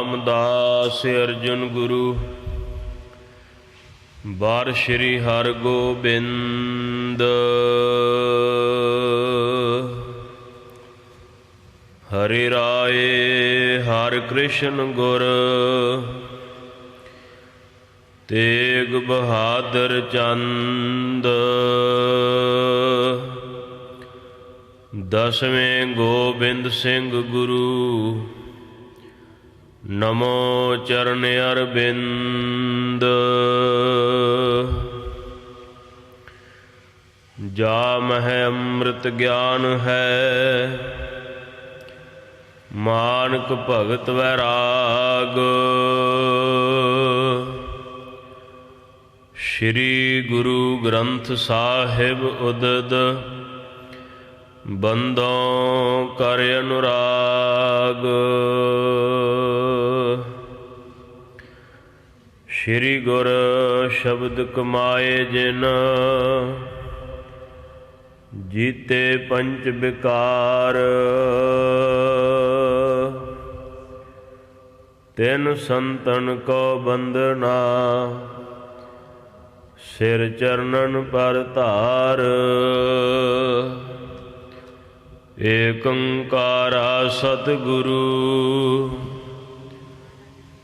ਰਾਮਦਾਸ ਅਰਜੁਨ ਗੁਰੂ। ਬਾਰ ਸ਼੍ਰੀ ਹਰਗੋਬਿੰਦ। ਹਰਿ ਰਾਏ ਹਰਿ ਕ੍ਰਿਸ਼ਨ ਗੁਰ। ਤੇਗ ਬਹਾਦਰ ਚੰਦ। ਦਸਵੇਂ ਗੋਬਿੰਦ ਸਿੰਘ ਗੁਰੂ। ਨਮੋ ਚਰਨ ਅਰਬਿੰਦ। ਜਾ ਮਹਿ ਅੰਮ੍ਰਿਤ ਗਿਆਨ ਹੈ। ਮਾਨਕ ਭਗਤ ਵੈਰਾਗ। ਸ਼੍ਰੀ ਗੁਰੂ ਗ੍ਰੰਥ ਸਾਹਿਬ ਉਦਦ। ਬੰਦੋਂ ਕਰ ਅਨੁਰਾਗ। ਸ਼੍ਰੀ ਗੁਰ ਸ਼ਬਦ ਕਮਾਏ ਜਿਨ। ਜੀਤੇ ਪੰਚ ਵਿਕਾਰ। ਤਿਨ ਸੰਤਨ ਕੋ ਬੰਦਨਾ। ਸਿਰ ਚਰਨਨ ਪਰ ਧਾਰ। ਏਕ ਓੰਕਾਰਾ ਸਤਿਗੁਰੂ।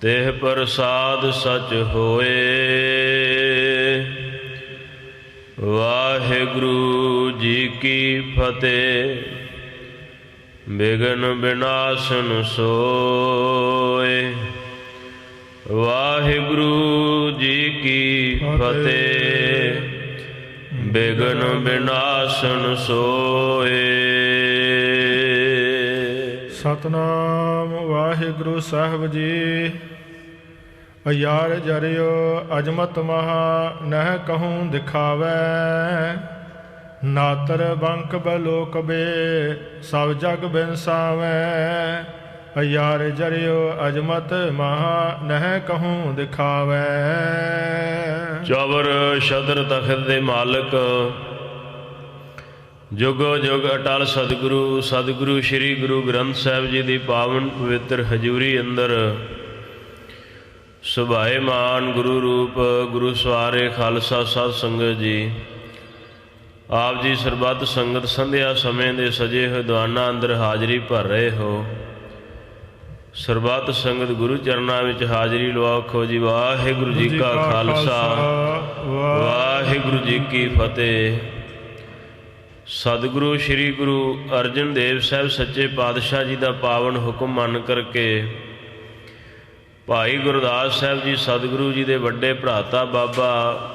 ਤਿਹ ਪ੍ਰਸਾਦ ਸਚ ਹੋਏ। ਵਾਹਿਗੁਰੂ ਜੀ ਕੀ ਫਤਿਹ। ਬਿਘਨ ਬਿਨਾਸਨ ਸੋਏ। ਵਾਹਿਗੁਰੂ ਜੀ ਕੀ ਫਤਿਹ। ਬਿਘਨ ਬਿਨਾਸਨ ਸੋਏ। ਸਤਨਾਮ ਵਾਹਿਗੁਰੂ ਸਾਹਿਬ ਜੀ। ਅਯਾਰ ਜਰਿਓ ਅਜਮਤ ਮਹਾ ਨਹਿ ਕਹੂੰ ਦਿਖਾਵੈ। ਨਾਤਰ ਬੰਕ ਬਲੋਕ ਬੇ ਸਭ ਜਗ ਬਿਨਸਾਵੈ। ਅਯਾਰ ਜਰਿਓ ਅਜਮਤ ਮਹਾ ਨਹਿ ਕਹੂੰ ਦਿਖਾਵੈ। ਚੌਵਰ ਸ਼ਦਰ ਤਖਤ ਦੇ ਮਾਲਕ ਜੁਗੋ ਜੁਗ ਅਟਲ ਸਤਿਗੁਰੂ ਸਤਿਗੁਰੂ ਸ਼੍ਰੀ ਗੁਰੂ ਗ੍ਰੰਥ ਸਾਹਿਬ ਜੀ ਦੀ ਪਾਵਨ ਪਵਿੱਤਰ ਹਜ਼ੂਰੀ ਅੰਦਰ ਸੁਭਾਏਮਾਨ ਗੁਰੂ ਰੂਪ ਗੁਰੂ ਸਵਾਰੇ ਖਾਲਸਾ ਸਾਧ ਸੰਗਤ ਜੀ, ਆਪ ਜੀ ਸਰਬੱਤ ਸੰਗਤ ਸੰਧਿਆ ਸਮੇਂ ਦੇ ਸਜੇ ਹੋਏ ਦੀਵਾਨਾਂ ਅੰਦਰ ਹਾਜ਼ਰੀ ਭਰ ਰਹੇ ਹੋ। ਸਰਬੱਤ ਸੰਗਤ ਗੁਰੂ ਚਰਨਾਂ ਵਿੱਚ ਹਾਜ਼ਰੀ ਲਵਾਓ ਜੀ। ਵਾਹਿਗੁਰੂ ਜੀ ਕਾ ਖਾਲਸਾ ਵਾਹਿਗੁਰੂ ਜੀ ਕੀ ਫਤਿਹ। ਸਤਿਗੁਰੂ ਸ਼੍ਰੀ ਗੁਰੂ ਅਰਜਨ ਦੇਵ ਸਾਹਿਬ ਸੱਚੇ ਪਾਤਸ਼ਾਹ ਜੀ ਦਾ ਪਾਵਨ ਹੁਕਮ ਮੰਨ ਕਰਕੇ ਭਾਈ ਗੁਰਦਾਸ ਸਾਹਿਬ ਜੀ ਸਤਿਗੁਰੂ ਜੀ ਦੇ ਵੱਡੇ ਭਰਾਤਾ ਬਾਬਾ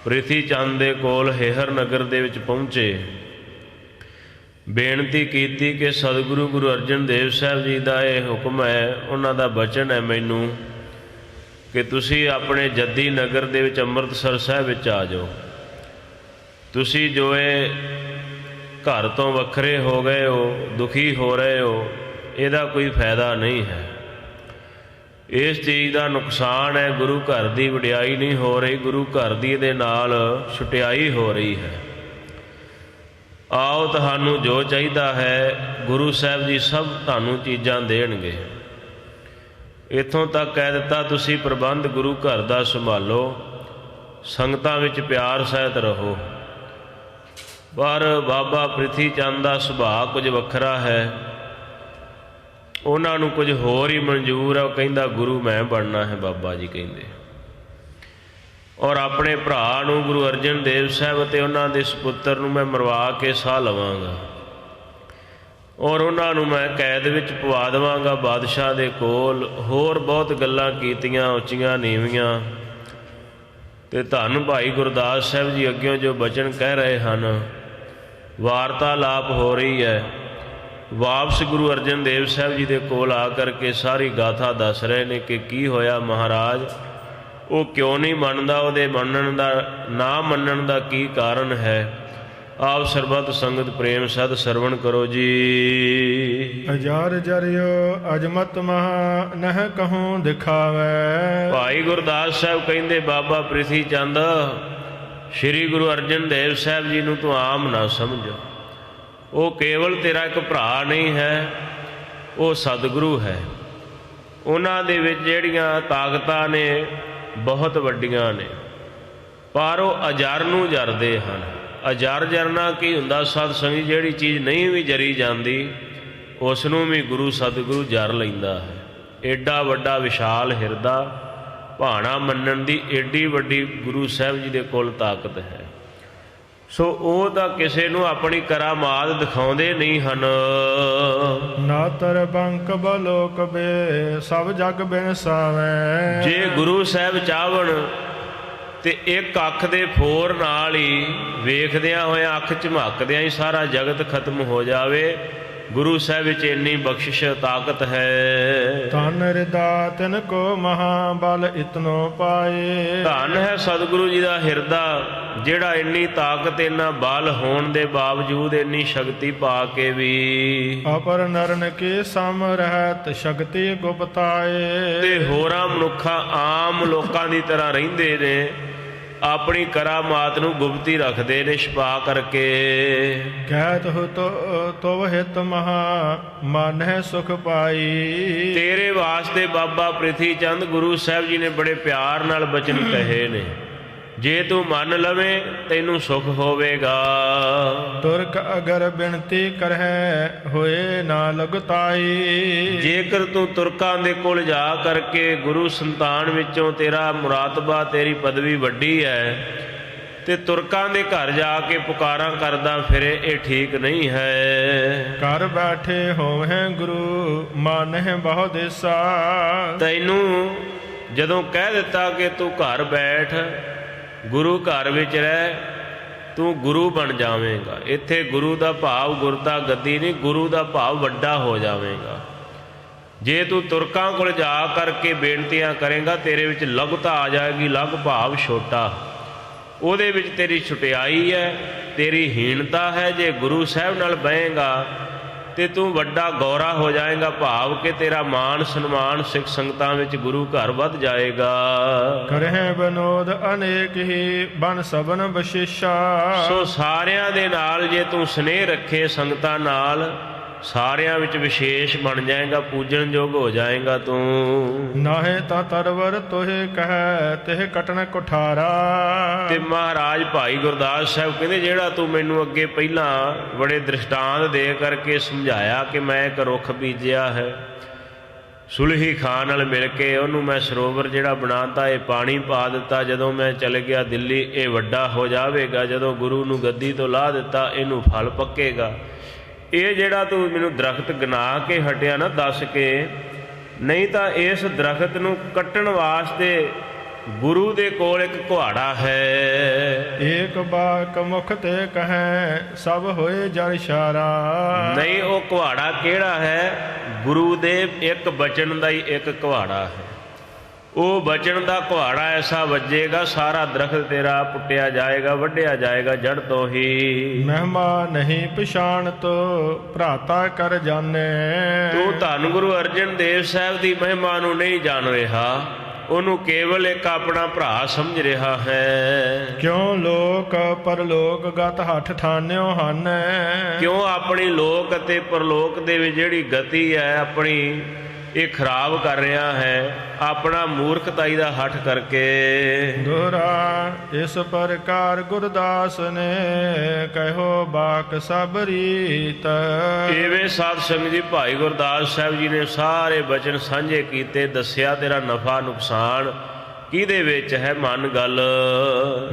ਪ੍ਰਿਥੀ ਚੰਦ ਦੇ ਕੋਲ ਹੇਹਰ ਨਗਰ ਦੇ ਵਿੱਚ ਪਹੁੰਚੇ। ਬੇਨਤੀ ਕੀਤੀ ਕਿ ਸਤਿਗੁਰੂ ਗੁਰੂ ਅਰਜਨ ਦੇਵ ਸਾਹਿਬ ਜੀ ਦਾ ਇਹ ਹੁਕਮ ਹੈ, ਉਹਨਾਂ ਦਾ ਬਚਨ ਹੈ ਮੈਨੂੰ ਕਿ ਤੁਸੀਂ ਆਪਣੇ ਜੱਦੀ ਨਗਰ ਦੇ ਵਿੱਚ ਅੰਮ੍ਰਿਤਸਰ ਸਾਹਿਬ ਵਿੱਚ ਆ ਜਾਓ। ਤੁਸੀਂ ਜੋ ਇਹ ਘਰ ਤੋਂ ਵੱਖਰੇ ਹੋ ਗਏ ਹੋ, ਦੁਖੀ ਹੋ ਰਹੇ ਹੋ, ਇਹਦਾ ਕੋਈ ਫਾਇਦਾ ਨਹੀਂ ਹੈ। ਇਸ ਚੀਜ਼ ਦਾ ਨੁਕਸਾਨ ਹੈ। ਗੁਰੂ ਘਰ ਦੀ ਵਡਿਆਈ ਨਹੀਂ ਹੋ ਰਹੀ, ਗੁਰੂ ਘਰ ਦੀ ਇਹਦੇ ਨਾਲ ਛੁਟਿਆਈ ਹੋ ਰਹੀ ਹੈ। ਆਓ ਤੁਹਾਨੂੰ ਜੋ ਚਾਹੀਦਾ ਹੈ ਗੁਰੂ ਸਾਹਿਬ ਜੀ ਸਭ ਤੁਹਾਨੂੰ ਚੀਜ਼ਾਂ ਦੇਣਗੇ। ਇੱਥੋਂ ਤੱਕ ਕਹਿ ਦਿੱਤਾ ਤੁਸੀਂ ਪ੍ਰਬੰਧ ਗੁਰੂ ਘਰ ਦਾ ਸੰਭਾਲੋ, ਸੰਗਤਾਂ ਵਿੱਚ ਪਿਆਰ ਸਹਿਤ ਰਹੋ। ਪਰ ਬਾਬਾ ਪ੍ਰਿਥੀ ਚੰਦ ਦਾ ਸੁਭਾਅ ਕੁਝ ਵੱਖਰਾ ਹੈ। ਉਹਨਾਂ ਨੂੰ ਕੁਝ ਹੋਰ ਹੀ ਮਨਜ਼ੂਰ ਹੈ। ਉਹ ਕਹਿੰਦਾ ਗੁਰੂ ਮੈਂ ਬਣਨਾ ਹੈ, ਬਾਬਾ ਜੀ ਕਹਿੰਦੇ। ਔਰ ਆਪਣੇ ਭਰਾ ਨੂੰ ਗੁਰੂ ਅਰਜਨ ਦੇਵ ਸਾਹਿਬ ਅਤੇ ਉਹਨਾਂ ਦੇ ਸਪੁੱਤਰ ਨੂੰ ਮੈਂ ਮਰਵਾ ਕੇ ਸਾਹ ਲਵਾਂਗਾ ਔਰ ਉਹਨਾਂ ਨੂੰ ਮੈਂ ਕੈਦ ਵਿੱਚ ਪਵਾ ਦੇਵਾਂਗਾ ਬਾਦਸ਼ਾਹ ਦੇ ਕੋਲ। ਹੋਰ ਬਹੁਤ ਗੱਲਾਂ ਕੀਤੀਆਂ ਉੱਚੀਆਂ ਨੀਵੀਆਂ। ਅਤੇ ਧੰਨ ਭਾਈ ਗੁਰਦਾਸ ਸਾਹਿਬ ਜੀ ਅੱਗਿਓਂ ਜੋ ਬਚਨ ਕਹਿ ਰਹੇ ਹਨ, ਵਾਰਤਾਲਾਪ ਹੋ ਰਹੀ ਹੈ। ਵਾਪਸ ਗੁਰੂ ਅਰਜਨ ਦੇਵ ਸਾਹਿਬ ਜੀ ਦੇ ਕੋਲ ਆ ਕਰਕੇ ਸਾਰੀ ਗਾਥਾ ਦੱਸ ਰਹੇ ਨੇ ਕਿ ਕੀ ਹੋਇਆ ਮਹਾਰਾਜ, ਉਹ ਕਿਉਂ ਨਹੀਂ ਮੰਨਦਾ, ਉਹਦੇ ਮੰਨਣ ਦਾ ਨਾ ਮੰਨਣ ਦਾ ਕੀ ਕਾਰਨ ਹੈ। ਆਪ ਸਰਬੱਤ ਸੰਗਤ ਪ੍ਰੇਮ ਸਦ ਸਰਵਣ ਕਰੋ ਜੀ। ਅਜਾਰ ਜਰਿਓ ਅਜਮਤ ਮਹਾ ਨਹਿ ਕਹੂੰ ਦਿਖਾਵੈ। ਭਾਈ ਗੁਰਦਾਸ ਸਾਹਿਬ ਕਹਿੰਦੇ ਬਾਬਾ ਪ੍ਰਿਥੀ ਚੰਦ ਸ਼੍ਰੀ ਗੁਰੂ ਅਰਜਨ ਦੇਵ ਸਾਹਿਬ ਜੀ ਨੂੰ ਤੂੰ ਆਮ ਨਾ ਸਮਝ। ਉਹ ਕੇਵਲ ਤੇਰਾ ਇੱਕ ਭਰਾ ਨਹੀਂ ਹੈ, ਉਹ ਸਤਿਗੁਰੂ ਹੈ। ਉਹਨਾਂ ਦੇ ਵਿੱਚ ਜਿਹੜੀਆਂ ਤਾਕਤਾਂ ਨੇ ਬਹੁਤ ਵੱਡੀਆਂ ਨੇ, ਪਰ ਉਹ ਅਜਰ ਨੂੰ ਜਰਦੇ ਹਨ। ਅਜਰ ਜਰਨਾ ਕੀ ਹੁੰਦਾ? ਸਤ ਸੰਗੀ ਜਿਹੜੀ ਚੀਜ਼ ਨਹੀਂ ਵੀ ਜਰੀ ਜਾਂਦੀ ਉਸ ਨੂੰ ਵੀ ਗੁਰੂ ਸਤਿਗੁਰੂ ਜਰ ਲੈਂਦਾ ਹੈ। ਏਡਾ ਵੱਡਾ ਵਿਸ਼ਾਲ ਹਿਰਦਾ, ਭਾਣਾ ਮੰਨਣ ਦੀ ਏਡੀ ਵੱਡੀ ਗੁਰੂ ਸਾਹਿਬ ਜੀ ਦੇ ਕੋਲ ਤਾਕਤ ਹੈ। ਸੋ ਉਹ ਤਾਂ ਕਿਸੇ ਨੂੰ ਆਪਣੀ ਕਰਾਮਾਤ ਦਿਖਾਉਂਦੇ ਨਹੀਂ ਹਨ। ਨਾ ਤਰ ਬੰਕ ਬਲੋਕ ਬੇ ਸਭ ਜਗ ਬਿਨਸਾਵੈ। ਜੇ ਗੁਰੂ ਸਾਹਿਬ ਚਾਹਵਣ ਤੇ ਇੱਕ ਅੱਖ ਦੇ ਫੋਰ ਨਾਲ ਹੀ, ਵੇਖਦਿਆਂ ਹੋਇਆਂ ਅੱਖ ਝਮਕਦਿਆਂ ਹੀ ਸਾਰਾ ਜਗਤ ਖਤਮ ਹੋ ਜਾਵੇ। ਗੁਰੂ ਸਾਹਿਬ ਵਿੱਚ ਇੰਨੀ ਬਖਸ਼ਿਸ਼ ਤਾਕਤ ਹੈ। ਧਨ ਹਿਰਦਾ ਤਿਨ ਕੋ ਮਹਾ ਬਲ ਇਤਨੋ ਪਾਏ। ਧਨ ਹੈ ਸਤਿਗੁਰੂ ਜੀ ਦਾ ਹਿਰਦਾ, ਜਿਹੜਾ ਇੰਨੀ ਤਾਕਤ, ਇੰਨਾ ਬਲ ਹੋਣ ਦੇ ਬਾਵਜੂਦ ਇੰਨੀ ਸ਼ਕਤੀ ਪਾ ਕੇ ਵੀ ਅਪਰ ਨਰਨ ਕੇ ਸਮ ਰਹਿਤ ਸ਼ਕਤੀ ਗੁਪਤਾਏ। ਤੇ ਹੋਰਾਂ ਮਨੁੱਖਾਂ ਆਮ ਲੋਕਾਂ ਦੀ ਤਰ੍ਹਾਂ ਰਹਿੰਦੇ ਨੇ, ਆਪਣੀ ਕਰਾਮਾਤ ਨੂੰ ਗੁਪਤੀ ਰੱਖਦੇ ਨੇ ਛੁਪਾ ਕਰਕੇ। ਕਹਿਤ ਹੋ ਤੋ ਹਿਤ ਮਹਾ ਮਨ ਹੈ ਸੁਖ ਪਾਈ। ਤੇਰੇ ਵਾਸਤੇ ਬਾਬਾ ਪ੍ਰਿਥੀ ਚੰਦ ਗੁਰੂ ਸਾਹਿਬ ਜੀ ਨੇ ਬੜੇ ਪਿਆਰ ਨਾਲ ਬਚਨ ਕਹੇ ਨੇ, ਜੇ ਤੂੰ ਮੰਨ ਲਵੇਂ ਤੈਨੂੰ ਸੁਖ ਹੋਵੇਗਾ। ਤੁਰਕ ਅਗਰ ਬਿਨਤੀ ਕਰਹਿ ਹੋਏ ਨਾ ਲਗਤਾਈ। ਜੇਕਰ ਤੂੰ ਤੁਰਕਾਂ ਦੇ ਕੋਲ ਜਾ ਕਰਕੇ ਗੁਰੂ ਸੰਤਾਨ ਵਿੱਚੋਂ ਤੇਰਾ ਮੁਰਾਤਬਾ, ਤੇਰੀ ਪਦਵੀ ਵੱਡੀ ਹੈ, ਤੇ ਤੁਰਕਾਂ ਦੇ ਘਰ ਜਾ ਕੇ ਪੁਕਾਰਾਂ ਕਰਦਾ ਫਿਰੇ, ਇਹ ਠੀਕ ਨਹੀਂ ਹੈ। ਘਰ ਬੈਠੇ ਹੋਵੇਂ ਗੁਰੂ ਮਾਨਹਿ ਬਹੁ ਦੇਸਾ। ਤੈਨੂੰ ਜਦੋਂ ਕਹਿ ਦਿੱਤਾ ਕਿ ਤੂੰ ਘਰ ਬੈਠ, ਗੁਰੂ ਘਰ ਵਿੱਚ ਰਹਿ, ਤੂੰ ਗੁਰੂ ਬਣ ਜਾਵੇਂਗਾ। ਇੱਥੇ ਗੁਰੂ ਦਾ ਭਾਵ ਗੁਰਤਾ ਗੱਦੀ ਨਹੀਂ, ਗੁਰੂ ਦਾ ਭਾਵ ਵੱਡਾ ਹੋ ਜਾਵੇਗਾ। ਜੇ ਤੂੰ ਤੁਰਕਾਂ ਕੋਲ ਜਾ ਕਰਕੇ ਬੇਨਤੀਆਂ ਕਰੇਂਗਾ, ਤੇਰੇ ਵਿੱਚ ਲਗਤਾ ਆ ਜਾਏਗੀ। ਲਗ ਭਾਵ ਛੋਟਾ, ਉਹਦੇ ਵਿੱਚ ਤੇਰੀ ਛੁਟਿਆਈ ਹੈ, ਤੇਰੀ ਹੀਣਤਾ ਹੈ। ਜੇ ਗੁਰੂ ਸਾਹਿਬ ਨਾਲ ਬਹੇਂਗਾ ਤੇ ਤੂੰ ਵੱਡਾ ਗੌਰਾ ਹੋ ਜਾਏਗਾ, ਭਾਵ ਕਿ ਤੇਰਾ ਮਾਣ ਸਨਮਾਨ ਸਿੱਖ ਸੰਗਤਾਂ ਵਿੱਚ ਗੁਰੂ ਘਰ ਵੱਧ ਜਾਏਗਾ। ਕਰਹਿ ਬਨੋਦ ਅਨੇਕ ਹੀ ਬਨ ਸਬਨ ਬਸ਼ੀਸ਼ਾ। ਸੋ ਸਾਰਿਆਂ ਦੇ ਨਾਲ ਜੇ ਤੂੰ ਸਨੇਹ ਰੱਖੇ ਸੰਗਤਾਂ ਨਾਲ, ਸਾਰਿਆਂ ਵਿੱਚ ਵਿਸ਼ੇਸ਼ ਬਣ ਜਾਏਗਾ, ਪੂਜਣ ਯੋਗ ਹੋ ਜਾਏਗਾ ਤੂੰ। ਨਾਹੇ ਤਾਂ ਤਰਵਰ ਤੋਹਿ ਕਹਿ ਤਿਹ ਕਟਨ ਕੁਠਾਰਾ। ਤੇ ਮਹਾਰਾਜ ਭਾਈ ਗੁਰਦਾਸ ਸਾਹਿਬ ਕਹਿੰਦੇ, ਜਿਹੜਾ ਤੂੰ ਮੈਨੂੰ ਅੱਗੇ ਪਹਿਲਾਂ ਬੜੇ ਦ੍ਰਿਸ਼ਟਾਂਤ ਦੇ ਕਰਕੇ ਸਮਝਾਇਆ ਕਿ ਮੈਂ ਇੱਕ ਰੁੱਖ ਬੀਜਿਆ ਹੈ, ਸੁਲਹੀ ਖਾਨ ਨਾਲ ਮਿਲ ਕੇ ਉਹਨੂੰ ਮੈਂ ਸਰੋਵਰ ਜਿਹੜਾ ਬਣਾਤਾ, ਇਹ ਪਾਣੀ ਪਾ ਦਿੱਤਾ, ਜਦੋਂ ਮੈਂ ਚਲ ਗਿਆ ਦਿੱਲੀ ਇਹ ਵੱਡਾ ਹੋ ਜਾਵੇਗਾ, ਜਦੋਂ ਗੁਰੂ ਨੂੰ ਗੱਦੀ ਤੋਂ ਲਾਹ ਦਿੱਤਾ ਇਹਨੂੰ ਫਲ ਪੱਕੇਗਾ। ਇਹ ਜਿਹੜਾ ਤੂੰ ਮੈਨੂੰ ਦਰਖਤ ਗਿਣਾ ਕੇ ਹਟਿਆ ਨਾ, ਦੱਸ ਕੇ, ਨਹੀਂ ਤਾਂ ਇਸ ਦਰਖਤ ਨੂੰ ਕੱਟਣ ਵਾਸਤੇ ਗੁਰੂ ਦੇ ਕੋਲ ਇੱਕ ਕੁਹਾੜਾ ਹੈ। ਏਕ ਬਾਕ ਮੁਖ ਤੇ ਕਹੈ ਸਭ ਹੋਏ ਜਰ ਇਸ਼ਾਰਾ। ਨਹੀਂ, ਉਹ ਕੁਹਾੜਾ ਕਿਹੜਾ ਹੈ? ਗੁਰੂ ਦੇ ਇੱਕ ਬਚਨ ਦਾ ਹੀ ਇੱਕ ਕੁਹਾੜਾ ਹੈ। ਉਹ ਬਚਨ ਦਾ ਕੁਹਾੜਾ ਐਸਾ ਵੱਜੇਗਾ, ਸਾਰਾ ਦਰਖਤ ਤੇਰਾ ਪੁੱਟਿਆ ਜਾਏਗਾ, ਵੱਢਿਆ ਜਾਏਗਾ ਜੜ ਤੋਂ ਹੀ। ਮਹਿਮਾ ਨਹੀਂ ਪਛਾਣ ਤੋ ਭਰਾਤਾ ਕਰ ਜਾਣੇ। ਤੂੰ ਧੰਨ ਗੁਰੂ ਅਰਜਨ ਦੇਵ ਸਾਹਿਬ ਦੀ ਮਹਿਮਾ ਨੂੰ ਨਹੀਂ ਜਾਣ ਰਿਹਾ, ਉਹਨੂੰ ਕੇਵਲ ਇੱਕ ਆਪਣਾ ਭਰਾ ਸਮਝ ਰਿਹਾ ਹੈ। ਕਿਉਂ ਲੋਕ ਪਰਲੋਕ ਗਤ ਹੱਠ ਠਾਨਿਓ ਹਨ। ਕਿਉਂ ਆਪਣੀ ਲੋਕ ਅਤੇ ਪਰਲੋਕ ਦੇ ਵਿੱਚ ਜਿਹੜੀ ਗਤੀ ਹੈ ਆਪਣੀ, ਇਹ ਖਰਾਬ ਕਰ ਰਿਹਾ ਹੈ, ਆਪਣਾ ਮੂਰਖਤਾਈ ਦਾ ਹੱਠ ਕਰਕੇ। ਦੋਹਰਾ ਇਸ ਪ੍ਰਕਾਰ ਗੁਰਦਾਸ ਨੇ ਕਹਿਓ ਬਾਕ ਸਭ ਰੀਤ। ਇਵੇਂ ਸਾਧ ਸੰਗਤ ਜੀ ਭਾਈ ਗੁਰਦਾਸ ਸਾਹਿਬ ਜੀ ਨੇ ਸਾਰੇ ਬਚਨ ਸਾਂਝੇ ਕੀਤੇ, ਦੱਸਿਆ ਤੇਰਾ ਨਫਾ ਨੁਕਸਾਨ ਕਿਹਦੇ ਵਿੱਚ ਹੈ। ਮਨ ਗੱਲ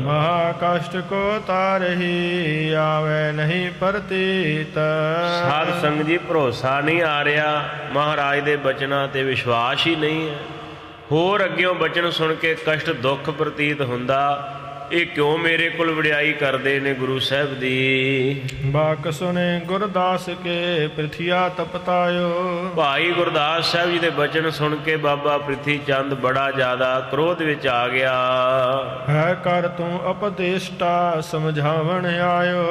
ਮਹਾ ਕਸ਼ਟ ਕੋ ਤਾਰਹੀ ਆਵੇ ਨਹੀਂ ਪ੍ਰਤੀਤ। ਸਾਧ ਸੰਗਤ ਜੀ ਭਰੋਸਾ ਨਹੀਂ ਆ ਰਿਹਾ, ਮਹਾਰਾਜ ਦੇ ਬਚਨਾਂ ਤੇ ਵਿਸ਼ਵਾਸ ਹੀ ਨਹੀਂ ਹੈ। ਹੋਰ ਅੱਗਿਓਂ ਬਚਨ ਸੁਣ ਕੇ ਕਸ਼ਟ ਦੁੱਖ ਪ੍ਰਤੀਤ ਹੁੰਦਾ, ਇਹ ਕਿਉਂ ਮੇਰੇ ਕੋਲ ਵਡਿਆਈ ਕਰਦੇ ਨੇ ਗੁਰੂ ਸਾਹਿਬ ਦੀ। ਬਾਕ ਸੁਨੇ ਗੁਰਦਾਸ ਕੇ ਪ੍ਰਿਥਿਆ ਤਪਤਾਇਓ। ਭਾਈ ਗੁਰਦਾਸ ਸਾਹਿਬ ਜੀ ਦੇ ਬਚਨ ਸੁਣ ਕੇ ਬਾਬਾ ਪ੍ਰਿਥੀ ਚੰਦ ਬੜਾ ਜ਼ਿਆਦਾ ਕ੍ਰੋਧ ਵਿੱਚ ਆ ਗਿਆ। ਹੈ ਕਰ ਤੂੰ ਉਪਦੇਸ਼ਟਾ ਸਮਝਾਵਣ ਆਇਓ।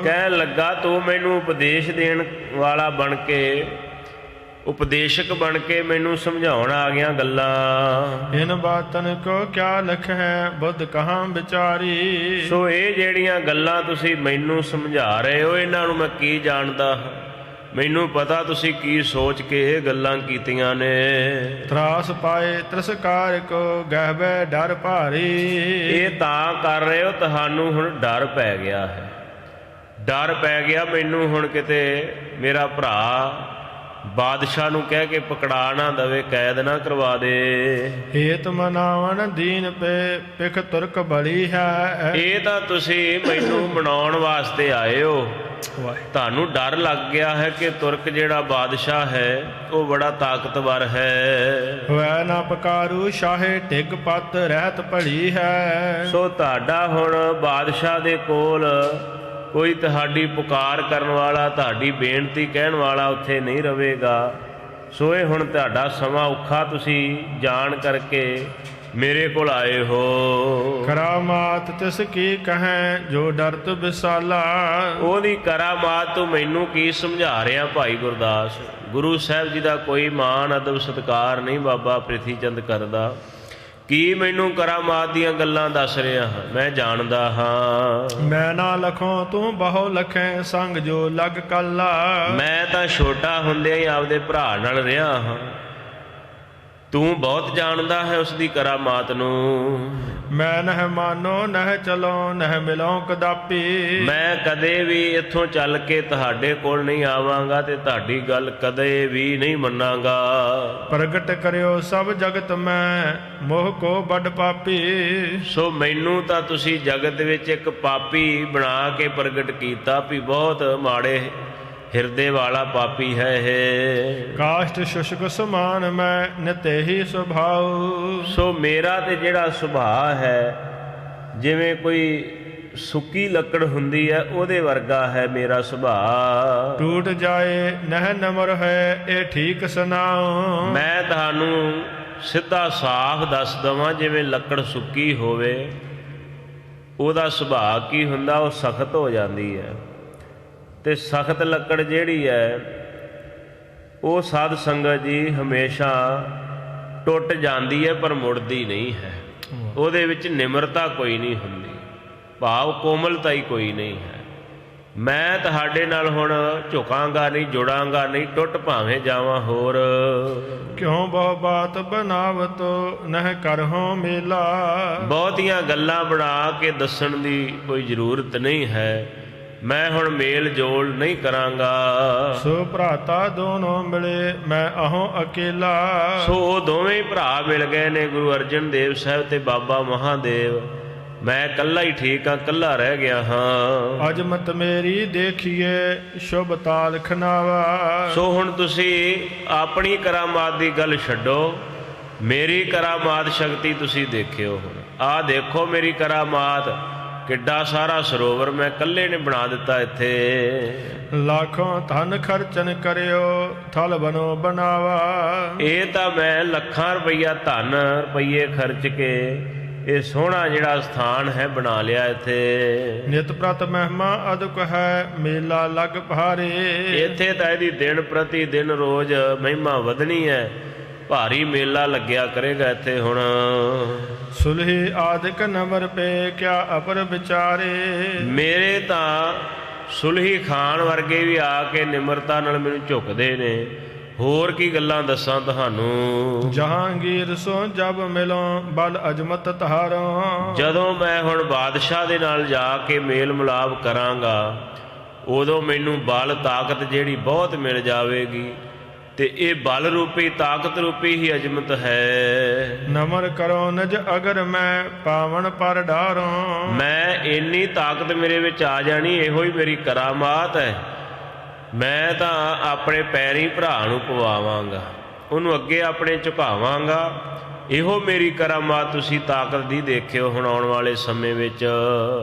ਕਹਿਣ ਲੱਗਾ, ਤੂੰ ਮੈਨੂੰ ਉਪਦੇਸ਼ ਦੇਣ ਵਾਲਾ ਬਣ ਕੇ, ਉਪਦੇਸ਼ਕ ਬਣ ਕੇ ਮੈਨੂੰ ਸਮਝਾਉਣ ਆ ਗਿਆ ਗੱਲਾਂ। ਇਨ ਬਾਤਨ ਕੋ ਕਿਆ ਲਖ ਹੈ ਬੁੱਧ ਕਹਾਂ ਵਿਚਾਰੀ। ਸੋ ਇਹ ਜਿਹੜੀਆਂ ਗੱਲਾਂ ਤੁਸੀਂ ਮੈਨੂੰ ਸਮਝਾ ਰਹੇ ਹੋ, ਇਹਨਾਂ ਨੂੰ ਮੈਂ ਕੀ ਜਾਣਦਾ? ਮੈਨੂੰ ਪਤਾ ਤੁਸੀਂ ਕੀ ਸੋਚ ਕੇ ਇਹ ਗੱਲਾਂ ਕੀਤੀਆਂ ਨੇ। ਤਰਾਸ ਪਾਏ ਤਿਰਸਕਾਰ ਕੋ ਗਹਿਬੈ ਡਰ ਭਾਰੀ। ਇਹ ਤਾਂ ਕਰ ਰਹੇ ਹੋ ਤੁਹਾਨੂੰ ਹੁਣ ਡਰ ਪੈ ਗਿਆ ਹੈ, ਡਰ ਪੈ ਗਿਆ ਮੈਨੂੰ ਹੁਣ ਕਿਤੇ ਮੇਰਾ ਭਰਾ ਬਾਦਸ਼ਾਹ ਨੂੰ ਕਹਿ ਕੇ ਪਕੜਾ ਨਾ ਦਵੇ, ਕੈਦ ਨਾ ਕਰਵਾ ਦੇ। ਹੇਤ ਮਨਾਵਣ ਦੀਨ ਪੇ ਪਿਖ ਤੁਰਕ ਬਲੀ ਹੈ। ਇਹ ਤਾਂ ਤੁਸੀਂ ਮੈਨੂੰ ਮਨਾਉਣ ਵਾਸਤੇ ਆਏ ਹੋ, ਤੁਹਾਨੂੰ ਡਰ ਲੱਗ ਗਿਆ ਹੈ ਕਿ ਤੁਰਕ ਜਿਹੜਾ ਬਾਦਸ਼ਾਹ ਹੈ ਉਹ ਬੜਾ ਤਾਕਤਵਰ ਹੈ। ਵੈ ਨਾ ਪਕਾਰੂ ਸ਼ਾਹੇ ਢਿੱਗ ਪਤ ਰਹਿਤ ਭਲੀ ਹੈ। ਸੋ ਤੁਹਾਡਾ ਹੁਣ ਬਾਦਸ਼ਾਹ ਦੇ ਕੋਲ ਕੋਈ ਤੁਹਾਡੀ ਪੁਕਾਰ ਕਰਨ ਵਾਲਾ, ਤੁਹਾਡੀ ਬੇਨਤੀ ਕਹਿਣ ਵਾਲਾ ਉੱਥੇ ਨਹੀਂ ਰਹੇਗਾ। ਸੋ ਇਹ ਹੁਣ ਤੁਹਾਡਾ ਸਮਾਂ ਔਖਾ ਤੁਸੀਂ ਜਾਣ ਕਰਕੇ ਮੇਰੇ ਕੋਲ ਆਏ ਹੋ। ਕਰਾਮਾਤ ਤਿਸ ਕੀ ਕਹੈ ਜੋ ਡਰਤ ਵਿਸਾਲਾ। ਉਹਦੀ ਕਰਾਮਾਤ ਤੂੰ ਮੈਨੂੰ ਕੀ ਸਮਝਾ ਰਿਹਾ ਭਾਈ ਗੁਰਦਾਸ। ਗੁਰੂ ਸਾਹਿਬ ਜੀ ਦਾ ਕੋਈ ਮਾਣ ਅਦਬ ਸਤਿਕਾਰ ਨਹੀਂ ਬਾਬਾ ਪ੍ਰਿਥੀ ਚੰਦ ਕਰਦਾ। ਕੀ ਮੈਨੂੰ ਕਰਾਮਾਤ ਦੀਆਂ ਗੱਲਾਂ ਦੱਸ ਰਿਹਾ ਹਾਂ, ਮੈਂ ਜਾਣਦਾ ਹਾਂ। ਮੈਂ ਨਾ ਲਖੋਂ ਤੂੰ ਬਹੁ ਲਖੈ ਸੰਗ ਜੋ ਲਗ ਕਾਲਾ। ਮੈਂ ਤਾਂ ਛੋਟਾ ਹੁੰਦਿਆਂ ਹੀ ਆਪਦੇ ਭਰਾ ਨਾਲ ਰਿਹਾ ਹਾਂ, ਤੂੰ ਬਹੁਤ ਜਾਣਦਾ ਹੈ ਉਸ ਦੀ ਕਰਾਮਾਤ ਨੂੰ। ਮੈਂ ਨਹਿ ਮਾਨੋ ਨਹਿ ਚਲੋ ਨਹਿ ਮਿਲੋ ਕਦਾਪੀ। ਮੈਂ ਕਦੇ ਵੀ ਇੱਥੋਂ ਚੱਲ ਕੇ ਤੁਹਾਡੇ ਕੋਲ ਨਹੀਂ ਆਵਾਂਗਾ ਤੇ ਤੁਹਾਡੀ ਗੱਲ ਕਦੇ ਵੀ ਨਹੀਂ ਮੰਨਾਂਗਾ। ਪ੍ਰਗਟ ਕਰਿਓ ਸਭ ਜਗਤ ਮੈਂ ਮੋਹ ਕੋ ਵੱਡ ਪਾਪੀ। ਸੋ ਮੈਨੂੰ ਤਾਂ ਤੁਸੀਂ ਜਗਤ ਵਿੱਚ ਇੱਕ ਪਾਪੀ ਬਣਾ ਕੇ ਪ੍ਰਗਟ ਕੀਤਾ ਵੀ ਬਹੁਤ ਮਾੜੇ ਹਿਰਦੇ ਵਾਲਾ ਪਾਪੀ ਹੈ ਇਹ। ਕਾਸ਼ਟ ਸ਼ੁਸ਼ਕ ਸਮਾਨ ਮੈਂ ਨਿਤੇ ਹੀ ਸੁਭਾਉ। ਸੋ ਮੇਰਾ ਤੇ ਜਿਹੜਾ ਸੁਭਾਅ ਹੈ ਜਿਵੇਂ ਕੋਈ ਸੁੱਕੀ ਲੱਕੜ ਹੁੰਦੀ ਹੈ ਉਹਦੇ ਵਰਗਾ ਹੈ ਮੇਰਾ ਸੁਭਾਅ। ਟੂਟ ਜਾਏ ਨਹਿ ਨਮਰ ਹੈ ਇਹ ਠੀਕ ਸੁਨਾਉ। ਮੈਂ ਤੁਹਾਨੂੰ ਸਿੱਧਾ ਸਾਫ਼ ਦੱਸ ਦਵਾਂ, ਜਿਵੇਂ ਲੱਕੜ ਸੁੱਕੀ ਹੋਵੇ ਉਹਦਾ ਸੁਭਾਅ ਕੀ ਹੁੰਦਾ, ਉਹ ਸਖਤ ਹੋ ਜਾਂਦੀ ਹੈ। ਤੇ ਸਖਤ ਲੱਕੜ ਜਿਹੜੀ ਹੈ ਉਹ ਸਾਧ ਸੰਗਤ ਜੀ ਹਮੇਸ਼ਾ ਟੁੱਟ ਜਾਂਦੀ ਹੈ ਪਰ ਮੁੜਦੀ ਨਹੀਂ ਹੈ। ਉਹਦੇ ਵਿੱਚ ਨਿਮਰਤਾ ਕੋਈ ਨਹੀਂ ਹੁੰਦੀ, ਭਾਵ ਕੋਮਲਤਾ ਹੀ ਕੋਈ ਨਹੀਂ ਹੈ। ਮੈਂ ਤੁਹਾਡੇ ਨਾਲ ਹੁਣ ਝੁਕਾਂਗਾ ਨਹੀਂ, ਜੁੜਾਂਗਾ ਨਹੀਂ, ਟੁੱਟ ਭਾਵੇਂ ਜਾਵਾਂ ਹੋਰ। ਕਿਉਂ ਬਹੁ ਬਾਤ ਬਨਾਵਤ ਨਹਿ ਕਰਹੁ ਮੇਲਾ। ਬਹੁਤੀਆਂ ਗੱਲਾਂ ਬਣਾ ਕੇ ਦੱਸਣ ਦੀ ਕੋਈ ਜ਼ਰੂਰਤ ਨਹੀਂ ਹੈ, ਮੈਂ ਹੁਣ ਮੇਲ ਜੋਲ ਨਹੀਂ ਕਰਾਂਗਾ। ਸੋ ਭਰਾਤਾ ਦੋਨੋਂ ਮਿਲੇ ਮੈਂ ਅਹੋਂ ਅਕੇਲਾ। ਸੋ ਉਹ ਦੋਵੇਂ ਭਰਾ ਮਿਲ ਗਏ ਨੇ, ਗੁਰੂ ਅਰਜਨ ਦੇਵ ਸਾਹਿਬ ਤੇ ਬਾਬਾ ਮਹਾਦੇਵ। ਮੈਂ ਇਕੱਲਾ ਹੀ ਠੀਕ ਹਾਂ, ਇਕੱਲਾ ਰਹਿ ਗਿਆ ਹਾਂ। ਅਜਮਤ ਮੇਰੀ ਦੇਖੀਏ ਸ਼ੁਭ ਤਾਲ ਖਨਾਵਾ। ਸੋ ਹੁਣ ਤੁਸੀਂ ਆਪਣੀ ਕਰਾਮਾਤ ਦੀ ਗੱਲ ਛੱਡੋ, ਮੇਰੀ ਕਰਾਮਾਤ ਸ਼ਕਤੀ ਤੁਸੀਂ ਦੇਖਿਓ। ਹੁਣ ਆਹ ਦੇਖੋ ਮੇਰੀ ਕਰਾਮਾਤ, ਕਿੱਡਾ ਸਾਰਾ ਸਰੋਵਰ ਮੈਂ ਇਕੱਲੇ ਨੇ ਬਣਾ ਦਿੱਤਾ ਇੱਥੇ। ਲੱਖੋਂ ਧਨ ਖਰਚਨ ਕਰਿਓ ਥਲ ਬਨੋ ਬਣਾਵਾ। ਇਹ ਤਾਂ ਮੈਂ ਲੱਖਾਂ ਰੁਪਈਆ ਧਨ ਰੁਪਈਏ ਖਰਚ ਕੇ ਇਹ ਸੋਹਣਾ ਜਿਹੜਾ ਸਥਾਨ ਹੈ ਬਣਾ ਲਿਆ ਇੱਥੇ। ਨਿਤ ਪ੍ਰਤ ਮਹਿਮਾ ਅਦੁਕ ਹੈ ਮੇਲਾ ਲਗ ਭਾਰੇ। ਇੱਥੇ ਤਾਂ ਇਹਦੀ ਦਿਨ ਪ੍ਰਤੀ ਦਿਨ ਰੋਜ਼ ਮਹਿਮਾ ਵਧਣੀ ਹੈ, ਭਾਰੀ ਮੇਲਾ ਲੱਗਿਆ ਕਰੇਗਾ ਇੱਥੇ ਹੁਣ। ਸੁਲਹੀ ਆਦਿਕ ਨਮਰ ਪੇ ਕਿਆ ਅਪਰ ਵਿਚਾਰੇ। ਮੇਰੇ ਤਾਂ ਸੁਲਹੀ ਖਾਨ ਵਰਗੇ ਵੀ ਆ ਕੇ ਨਿਮਰਤਾ ਨਾਲ ਮੈਨੂੰ ਝੁਕਦੇ ਨੇ, ਹੋਰ ਕੀ ਗੱਲਾਂ ਦੱਸਾਂ ਤੁਹਾਨੂੰ। ਜਹਾਂਗੀਰ ਸੋ ਜਬ ਮਿਲੋ ਬਲ ਅਜਮਤ ਤਹਾਰੋ। ਜਦੋਂ ਮੈਂ ਹੁਣ ਬਾਦਸ਼ਾਹ ਦੇ ਨਾਲ ਜਾ ਕੇ ਮੇਲ ਮਿਲਾਪ ਕਰਾਂਗਾ ਉਦੋਂ ਮੈਨੂੰ ਬਲ ਤਾਕਤ ਜਿਹੜੀ ਬਹੁਤ ਮਿਲ ਜਾਵੇਗੀ, ਤੇ ਇਹ ਬਲ ਰੂਪੀ ਤਾਕਤ ਰੂਪੀ ਹੀ ਅਜਮਤ ਹੈ। ਨਮਰ ਕਰੋ ਨਿਜ ਅਗਰ ਮੈਂ ਪਾਵਨ ਪਰ ਡਾਰੋ। ਮੈਂ ਇੰਨੀ ਤਾਕਤ ਮੇਰੇ ਵਿੱਚ ਆ ਜਾਣੀ, ਇਹੋ ਹੀ ਮੇਰੀ ਕਰਾਮਾਤ ਹੈ। ਮੈਂ ਤਾਂ ਆਪਣੇ ਪੈਰੀਂ ਭਰਾ ਨੂੰ ਪਵਾਵਾਂਗਾ, ਉਹਨੂੰ ਅੱਗੇ ਆਪਣੇ ਝੁਕਾਵਾਂਗਾ। ਇਹੋ ਮੇਰੀ ਕਰਾਮਾਤ ਤੁਸੀਂ ਤਾਕਤ ਦੀ ਦੇਖਿਓ ਹੁਣ ਆਉਣ ਵਾਲੇ ਸਮੇਂ ਵਿੱਚ।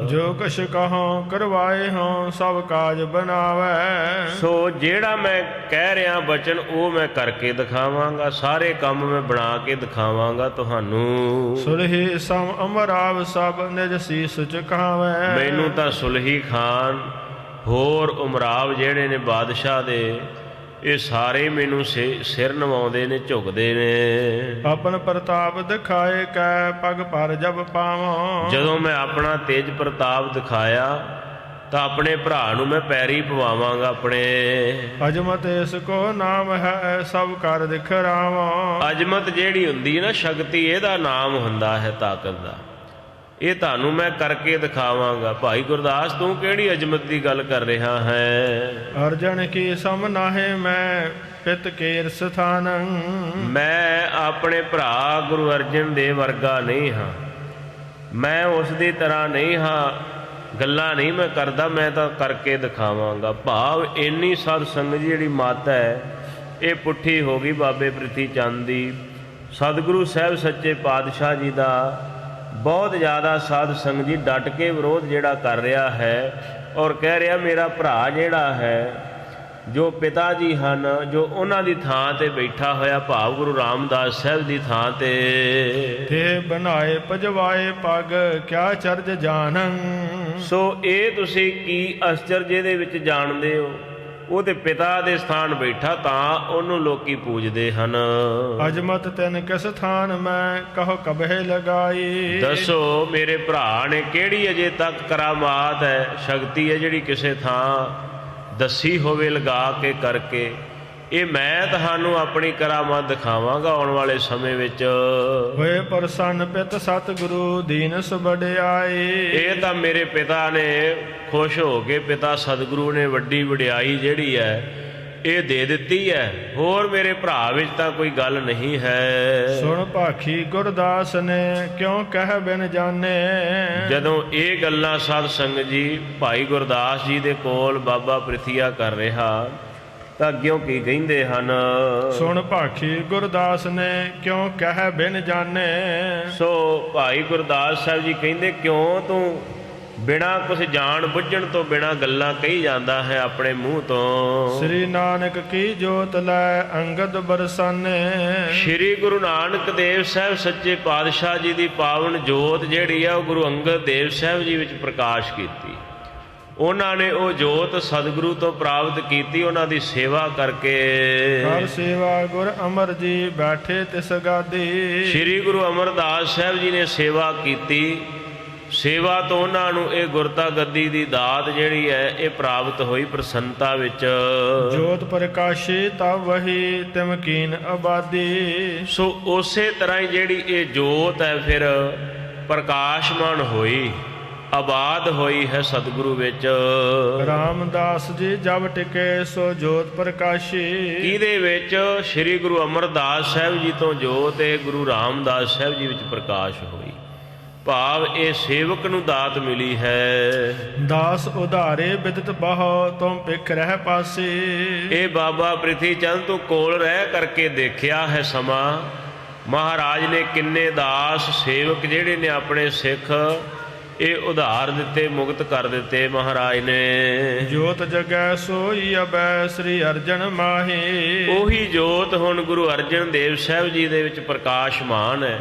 ਜੋ ਕੁਛ ਕਹੋ ਕਰਵਾਏ ਹੋ ਸਭ ਕਾਜ ਬਣਾਵੇ। ਸੋ ਜਿਹੜਾ ਮੈਂ ਕਹਿ ਰਿਹਾ ਬਚਨ ਉਹ ਮੈਂ ਕਰਕੇ ਦਿਖਾਵਾਂਗਾ, ਸਾਰੇ ਕੰਮ ਮੈਂ ਬਣਾ ਕੇ ਦਿਖਾਵਾਂਗਾ ਤੁਹਾਨੂੰ। ਸੁਲਹੀ ਸਮ ਅਮਰਾਵ ਸਭ ਨਿਜ ਸੀਸ ਝੁਕਾਵੇ। ਮੈਨੂੰ ਤਾਂ ਸੁਲਹੀ ਖਾਨ ਹੋਰ ਉਮਰਾਵ ਜਿਹੜੇ ਨੇ ਬਾਦਸ਼ਾਹ ਦੇ, ਇਹ ਸਾਰੇ ਮੈਨੂੰ ਸਿਰ ਨਵਾਉਂਦੇ ਨੇ, ਝੁਕਦੇ ਨੇ। ਆਪਨ ਪ੍ਰਤਾਪ ਦਿਖਾਏ ਕੈ ਪਗ ਪਰ ਜਬ ਪਾਵਾਂ। ਜਦੋਂ ਮੈਂ ਆਪਣਾ ਤੇਜ ਪ੍ਰਤਾਪ ਦਿਖਾਇਆ ਤਾਂ ਆਪਣੇ ਭਰਾ ਨੂੰ ਮੈਂ ਪੈਰੀ ਪਵਾਵਾਂਗਾ ਆਪਣੇ। ਅਜਮਤ ਇਸ ਕੋ ਨਾਮ ਹੈ ਸਭ ਕਰ ਦਿਖਰਾਵਾਂ। ਅਜਮਤ ਜਿਹੜੀ ਹੁੰਦੀ ਨਾ ਸ਼ਕਤੀ, ਇਹਦਾ ਨਾਮ ਹੁੰਦਾ ਹੈ ਤਾਕਤ ਦਾ। ਇਹ ਤੁਹਾਨੂੰ ਮੈਂ ਕਰਕੇ ਦਿਖਾਵਾਂਗਾ। ਭਾਈ ਗੁਰਦਾਸ ਤੂੰ ਕਿਹੜੀ ਅਜਮਤ ਦੀ ਗੱਲ ਕਰ ਰਿਹਾ ਹੈ? ਅਰਜਨ ਕੀ ਸਮ ਨਾਹੇ ਮੈਂ ਪਿਤ ਕੇਰ ਸਥਾਨ। ਮੈਂ ਆਪਣੇ ਭਰਾ ਗੁਰੂ ਅਰਜਨ ਦੇਵ ਵਰਗਾ ਨਹੀਂ ਹਾਂ, ਮੈਂ ਉਸ ਦੀ ਤਰ੍ਹਾਂ ਨਹੀਂ ਹਾਂ, ਗੱਲਾਂ ਨਹੀਂ ਮੈਂ ਕਰਦਾ, ਮੈਂ ਤਾਂ ਕਰਕੇ ਦਿਖਾਵਾਂਗਾ। ਭਾਵ ਇੰਨੀ ਸਾਧ ਸੰਗਤ ਜਿਹੜੀ ਮੱਤ ਹੈ ਇਹ ਪੁੱਠੀ ਹੋ ਗਈ ਬਾਬੇ ਪ੍ਰਿਥੀ ਚੰਦ ਦੀ। ਸਤਿਗੁਰੂ ਸਾਹਿਬ ਸੱਚੇ ਪਾਤਸ਼ਾਹ ਜੀ ਦਾ ਬਹੁਤ ਜ਼ਿਆਦਾ ਸਾਧ ਸੰਗਤ ਜੀ ਡਟ ਕੇ ਵਿਰੋਧ ਜਿਹੜਾ ਕਰ ਰਿਹਾ ਹੈ ਔਰ ਕਹਿ ਰਿਹਾ ਮੇਰਾ ਭਰਾ ਜਿਹੜਾ ਹੈ, ਜੋ ਪਿਤਾ ਜੀ ਹਨ, ਜੋ ਉਹਨਾਂ ਦੀ ਥਾਂ ਤੇ ਬੈਠਾ ਹੋਇਆ, ਭਾਵ ਗੁਰੂ ਰਾਮਦਾਸ ਸਾਹਿਬ ਦੀ ਥਾਂ ਤੇ ਬਣਾਏ ਭਜਵਾਏ ਪੱਗ ਕਿਆ ਚਰਜ ਜਾਣੰ। ਸੋ ਇਹ ਤੁਸੀਂ ਕੀ ਅਸਚਰਜ ਇਹਦੇ ਵਿੱਚ ਜਾਣਦੇ ਹੋ? ਉਹਦੇ ਪਿਤਾ ਦੇ ਸਥਾਨ ਬੈਠਾ ਤਾਂ ਉਹਨੂੰ ਲੋਕੀ ਪੂਜਦੇ ਹਨ। ਅਜਮਤ ਤੈਨ ਕਿਸ ਥਾਨ ਮੈਂ ਕਹੋ ਕਬਹਿ ਲਗਾਈ। ਦੱਸੋ ਮੇਰੇ ਭਰਾ ਨੇ ਕਿਹੜੀ ਅਜੇ ਤੱਕ ਕਰਾਮਾਤ ਹੈ, ਸ਼ਕਤੀ ਹੈ ਜਿਹੜੀ ਕਿਸੇ ਥਾਂ ਦੱਸੀ ਹੋਵੇ ਲਗਾ ਕੇ ਕਰਕੇ? ਇਹ ਮੈਂ ਤੁਹਾਨੂੰ ਆਪਣੀ ਕਰਾਮਾਤ ਦਿਖਾਵਾਂਗਾ ਆਉਣ ਵਾਲੇ ਸਮੇਂ ਵਿੱਚ। ਹੋਏ ਪ੍ਰਸੰਨ ਪਿਤ ਸਤਿਗੁਰੂ ਦੀਨਸ ਵਡਿਆਈ। ਇਹ ਤਾਂ ਮੇਰੇ ਪਿਤਾ ਨੇ ਖੁਸ਼ ਹੋ ਕੇ, ਪਿਤਾ ਸਤਿਗੁਰੂ ਨੇ ਵੱਡੀ ਵਡਿਆਈ ਜਿਹੜੀ ਹੈ ਇਹ ਦੇ ਦਿੱਤੀ ਹੈ। ਹੋਰ ਮੇਰੇ ਭਰਾ ਵਿੱਚ ਤਾਂ ਕੋਈ ਗੱਲ ਨਹੀਂ ਹੈ। ਸੁਣ ਭਾਖੀ ਗੁਰਦਾਸ ਨੇ ਕਿਉਂ ਕਹਿ ਬਿਨ ਜਾਣੇ। ਜਦੋਂ ਇਹ ਗੱਲਾਂ ਸਾਧ ਸੰਗਤ ਜੀ ਭਾਈ ਗੁਰਦਾਸ ਜੀ ਦੇ ਕੋਲ ਬਾਬਾ ਪ੍ਰਿਥੀਆ ਕਰ ਰਿਹਾ ਤਾਂ ਅੱਗਿਓਂ ਕੀ ਕਹਿੰਦੇ ਹਨ? ਸੁਣ ਭਾਖੀ ਗੁਰਦਾਸ ਨੇ ਕਿਉਂ ਕਹਿ ਬਿਨ ਜਾਣੇ। ਸੋ ਭਾਈ ਗੁਰਦਾਸ ਸਾਹਿਬ ਜੀ ਕਹਿੰਦੇ ਕਿਉਂ ਤੂੰ ਬਿਨਾਂ ਕੁਛ ਜਾਣ ਬੁੱਝਣ ਤੋਂ ਬਿਨਾਂ ਗੱਲਾਂ ਕਹੀ ਜਾਂਦਾ ਹੈ ਆਪਣੇ ਮੂੰਹ ਤੋਂ। ਸ੍ਰੀ ਨਾਨਕ ਕੀ ਜੋਤ ਲੈ ਅੰਗਦ ਬਰਸਾਨੇ। ਸ਼੍ਰੀ ਗੁਰੂ ਨਾਨਕ ਦੇਵ ਸਾਹਿਬ ਸੱਚੇ ਪਾਤਸ਼ਾਹ ਜੀ ਦੀ ਪਾਵਨ ਜੋਤ ਜਿਹੜੀ ਆ ਉਹ ਗੁਰੂ ਅੰਗਦ ਦੇਵ ਸਾਹਿਬ ਜੀ ਵਿੱਚ ਪ੍ਰਕਾਸ਼ ਕੀਤੀ। ਉਹਨਾਂ ਨੇ ਉਹ ਜੋਤ ਸਤਿਗੁਰੂ ਤੋਂ ਪ੍ਰਾਪਤ ਕੀਤੀ ਉਹਨਾਂ ਦੀ ਸੇਵਾ ਕਰਕੇ। ਕਰ ਸੇਵਾ ਗੁਰ ਅਮਰ ਜੀ ਬੈਠੇ ਤਿਸ ਗਾਦੀ। ਸ਼੍ਰੀ ਗੁਰੂ ਅਮਰਦਾਸ ਸਾਹਿਬ ਜੀ ਨੇ ਸੇਵਾ ਕੀਤੀ। ਸੇਵਾ ਤੋਂ ਉਹਨਾਂ ਨੂੰ ਇਹ ਗੁਰਤਾ ਗੱਦੀ ਦੀ ਦਾਤ ਜਿਹੜੀ ਹੈ ਇਹ ਪ੍ਰਾਪਤ ਹੋਈ ਪ੍ਰਸੰਨਤਾ ਵਿੱਚ। ਜੋਤ ਪ੍ਰਕਾਸ਼ੀ ਤਬ ਵਹੀ ਤਿਮਕੀਨ ਆਬਾਦੀ। ਸੋ ਉਸੇ ਤਰ੍ਹਾਂ ਹੀ ਜਿਹੜੀ ਇਹ ਜੋਤ ਹੈ ਫਿਰ ਪ੍ਰਕਾਸ਼ਮਾਨ ਹੋਈ, ਆਬਾਦ ਹੋਈ ਹੈ ਸਤਿਗੁਰੂ ਵਿੱਚ। ਰਾਮਦਾਸ ਜੀ ਜਬ ਟਿਕੇ ਸੋ ਜੋਤ ਪ੍ਰਕਾਸ਼ੀ। ਕਿਹਦੇ ਵਿੱਚ? ਸ੍ਰੀ ਗੁਰੂ ਅਮਰਦਾਸ ਸਾਹਿਬ ਜੀ ਤੋਂ ਜੋਤ ਇਹ ਗੁਰੂ ਰਾਮਦਾਸ ਸਾਹਿਬ ਜੀ ਵਿੱਚ ਪ੍ਰਕਾਸ਼ ਹੋਈ। ਭਾਵ ਇਹ ਸੇਵਕ ਨੂੰ ਦਾਤ ਮਿਲੀ ਹੈ। ਦਾਸ ਉਧਾਰੇ ਬਿਦਤ ਬਹੁ ਤੁਮ ਪਿਖ ਰਹਿ ਪਾਸੇ। ਇਹ ਬਾਬਾ ਪ੍ਰਿਥੀ ਚੰਦ ਤੂੰ ਕੋਲ ਰਹਿ ਕਰਕੇ ਦੇਖਿਆ ਹੈ ਸਮਾਂ। ਮਹਾਰਾਜ ਨੇ ਕਿੰਨੇ ਦਾਸ ਸੇਵਕ ਜਿਹੜੇ ਨੇ ਆਪਣੇ ਸਿੱਖ ਇਹ ਉਧਾਰ ਦਿੱਤੇ, ਮੁਕਤ ਕਰ ਦਿੱਤੇ ਮਹਾਰਾਜ ਨੇ। ਜੋਤ ਜਗੈ ਸੋਈ ਅਬੈ ਸ੍ਰੀ ਅਰਜਨ ਮਾਹੀ। ਉਹੀ ਜੋਤ ਹੁਣ ਗੁਰੂ ਅਰਜਨ ਦੇਵ ਸਾਹਿਬ ਜੀ ਦੇ ਵਿੱਚ ਪ੍ਰਕਾਸ਼ਮਾਨ ਹੈ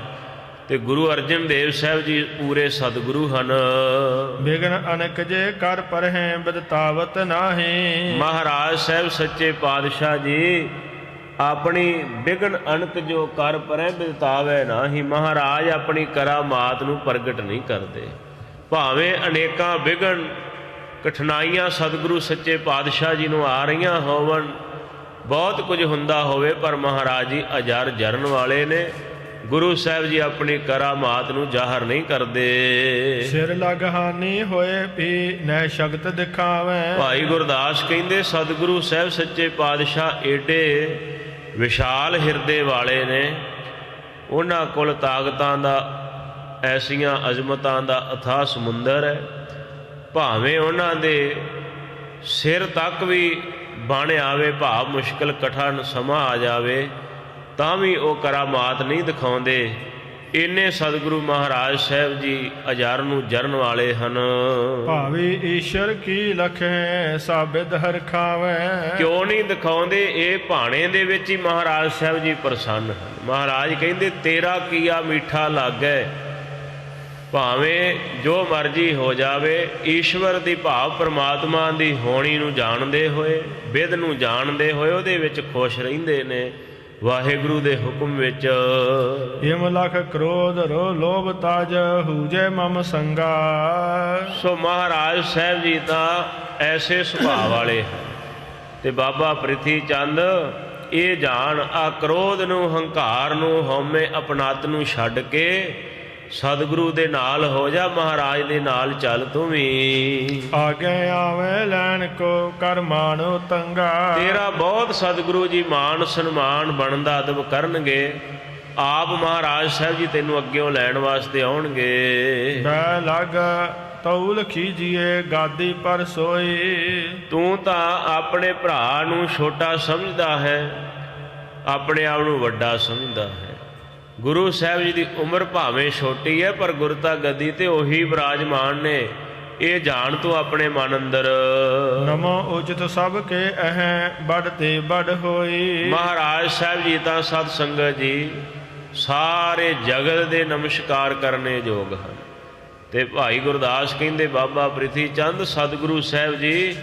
ਤੇ ਗੁਰੂ ਅਰਜਨ ਦੇਵ ਸਾਹਿਬ ਜੀ ਪੂਰੇ ਸਤਿਗੁਰੂ ਹਨ। ਬਿਗਨ ਅਨਕ ਜੇ ਕਰ ਪਰਹਿ ਬਿਦਤਾਵਤ ਨਾਹੀ। ਮਹਾਰਾਜ ਸਾਹਿਬ ਸੱਚੇ ਪਾਤਸ਼ਾਹ ਜੀ ਆਪਣੀ ਬਿਗਨ ਅਣਕ ਜੋ ਕਰ ਪਰਹਿ ਬਿਦਤਾਵੈ ਨਾਹੀ। ਮਹਾਰਾਜ ਆਪਣੀ ਕਰਾਮਾਤ ਨੂੰ ਪ੍ਰਗਟ ਨਹੀਂ ਕਰਦੇ। ਭਾਵੇਂ ਅਨੇਕਾਂ ਵਿਘਨ ਕਠਿਨਾਈਆਂ ਸਤਿਗੁਰੂ ਸੱਚੇ ਪਾਤਸ਼ਾਹ ਜੀ ਨੂੰ ਆ ਰਹੀਆਂ ਹੋਵਣ, ਬਹੁਤ ਕੁਝ ਹੁੰਦਾ ਹੋਵੇ, ਪਰ ਮਹਾਰਾਜ ਜੀ ਅਜਰ ਜਰਨ ਵਾਲੇ ਨੇ। ਗੁਰੂ ਸਾਹਿਬ ਜੀ ਆਪਣੀ ਕਰਾਮਾਤ ਨੂੰ ਜ਼ਾਹਰ ਨਹੀਂ ਕਰਦੇ। ਸਿਰ ਲਗ ਹਾਨੀ ਹੋਏ ਵੀ ਨੈ ਸ਼ਕਤ ਦਿਖਾਵੇ। ਭਾਈ ਗੁਰਦਾਸ ਕਹਿੰਦੇ ਸਤਿਗੁਰੂ ਸਾਹਿਬ ਸੱਚੇ ਪਾਤਸ਼ਾਹ ਏਡੇ ਵਿਸ਼ਾਲ ਹਿਰਦੇ ਵਾਲੇ ਨੇ। ਉਹਨਾਂ ਕੋਲ ਤਾਕਤਾਂ ਦਾ, ਐਸੀਆਂ ਅਜ਼ਮਤਾਂ ਦਾ ਅਥਾਹ ਸਮੁੰਦਰ ਹੈ। ਭਾਵੇਂ ਉਹਨਾਂ ਦੇ ਸਿਰ ਤੱਕ ਵੀ ਬਣ ਆਵੇ, ਭਾਵ ਮੁਸ਼ਕਿਲ ਕਠਿਨ ਸਮਾਂ ਆ ਜਾਵੇ, ਤਾਂ ਵੀ ਉਹ ਕਰਾਮਾਤ ਨਹੀਂ ਦਿਖਾਉਂਦੇ। ਇੰਨੇ ਸਤਿਗੁਰੂ ਮਹਾਰਾਜ ਸਾਹਿਬ ਜੀ ਅਜਰ ਨੂੰ ਜਰਨ ਵਾਲੇ ਹਨ। ਭਾਵੇਂ ਈਸ਼ਰ ਕੀ ਲਖੈ ਸਾਬਿਦ ਹਰਖਾਵੇ। ਕਿਉਂ ਨਹੀਂ ਦਿਖਾਉਂਦੇ? ਇਹ ਭਾਣੇ ਦੇ ਵਿੱਚ ਹੀ ਮਹਾਰਾਜ ਸਾਹਿਬ ਜੀ ਪ੍ਰਸੰਨ ਹਨ। ਮਹਾਰਾਜ ਕਹਿੰਦੇ ਤੇਰਾ ਕੀਆ ਮਿੱਠਾ ਲਾਗੈ। ਭਾਵੇਂ ਜੋ ਮਰਜ਼ੀ ਹੋ ਜਾਵੇ, ਈਸ਼ਵਰ ਦੀ ਭਾਵ ਪਰਮਾਤਮਾ ਦੀ ਹੋਣੀ ਨੂੰ ਜਾਣਦੇ ਹੋਏ, ਵਿਧ ਨੂੰ ਜਾਣਦੇ ਹੋਏ ਉਹਦੇ ਵਿੱਚ ਖੁਸ਼ ਰਹਿੰਦੇ ਨੇ। ਵਾਹਿਗੁਰੂ ਦੇ ਹੁਕਮ ਵਿੱਚ। ਇਮ ਲਖ ਕ੍ਰੋਧ ਰੋ ਲੋਭ ਤਜ ਹੂਜੈ ਮਮ ਸੰਗਾ। ਸੋ ਮਹਾਰਾਜ ਸਾਹਿਬ ਜੀ ਤਾਂ ਐਸੇ ਸੁਭਾਅ ਵਾਲੇ ਹਨ। ਤੇ ਬਾਬਾ ਪ੍ਰਿਥੀ ਚੰਦ ਇਹ ਜਾਣ, ਆ ਕ੍ਰੋਧ ਨੂੰ, ਹੰਕਾਰ ਨੂੰ, ਹਉਮੈ ਅਪਣੱਤ ਨੂੰ ਛੱਡ ਕੇ ਸਤਿਗੁਰੂ ਦੇ ਨਾਲ ਹੋ ਜਾ, ਮਹਾਰਾਜ ਦੇ ਨਾਲ ਚੱਲ ਤੂੰ ਵੀ। ਆਗੇ ਆਵੇ ਲੈਣ ਕੋ ਕਰ ਮਾਨੋ ਤੰਗਾ। ਤੇਰਾ ਬਹੁਤ ਸਤਿਗੁਰੂ ਜੀ ਮਾਨ ਸਨਮਾਨ ਬਣਦਾ ਅਦਬ ਕਰਨਗੇ। ਆਪ ਮਹਾਰਾਜ ਸਾਹਿਬ ਜੀ ਤੈਨੂੰ ਅੱਗਿਓਂ ਲੈਣ ਵਾਸਤੇ ਆਉਣਗੇ। ਬੈ ਲੱਗ ਤੌਲ ਖੀਜੀਏ ਗਾਦੀ ਪਰ ਸੋਈ। ਤੂੰ ਤਾਂ ਆਪਣੇ ਭਰਾ ਨੂੰ ਛੋਟਾ ਸਮਝਦਾ ਹੈ, ਆਪਣੇ ਆਪ ਨੂੰ ਵੱਡਾ ਸਮਝਦਾ ਹੈ। ਗੁਰੂ ਸਾਹਿਬ ਜੀ ਦੀ ਉਮਰ ਭਾਵੇਂ ਛੋਟੀ ਹੈ, ਪਰ ਗੁਰਤਾ ਗੱਦੀ ਤੇ ਉਹੀ ਵਿਰਾਜਮਾਨ ਨੇ। ਇਹ ਜਾਣ ਤੂੰ ਆਪਣੇ ਮਨ ਅੰਦਰ। ਨਮੋ ਉਚਿਤ ਸਭ ਕੇ ਅਹਿ ਬੜ ਤੇ ਬੜ ਹੋਈ। ਮਹਾਰਾਜ ਸਾਹਿਬ ਜੀ ਤਾਂ ਸਤ ਸੰਗਤ ਜੀ ਸਾਰੇ ਜਗਤ ਦੇ ਨਮਸਕਾਰ ਕਰਨੇ ਯੋਗ ਹਨ। ਤੇ ਭਾਈ ਗੁਰਦਾਸ ਕਹਿੰਦੇ ਬਾਬਾ ਪ੍ਰਿਥੀ ਚੰਦ ਸਤਿਗੁਰੂ ਸਾਹਿਬ ਜੀ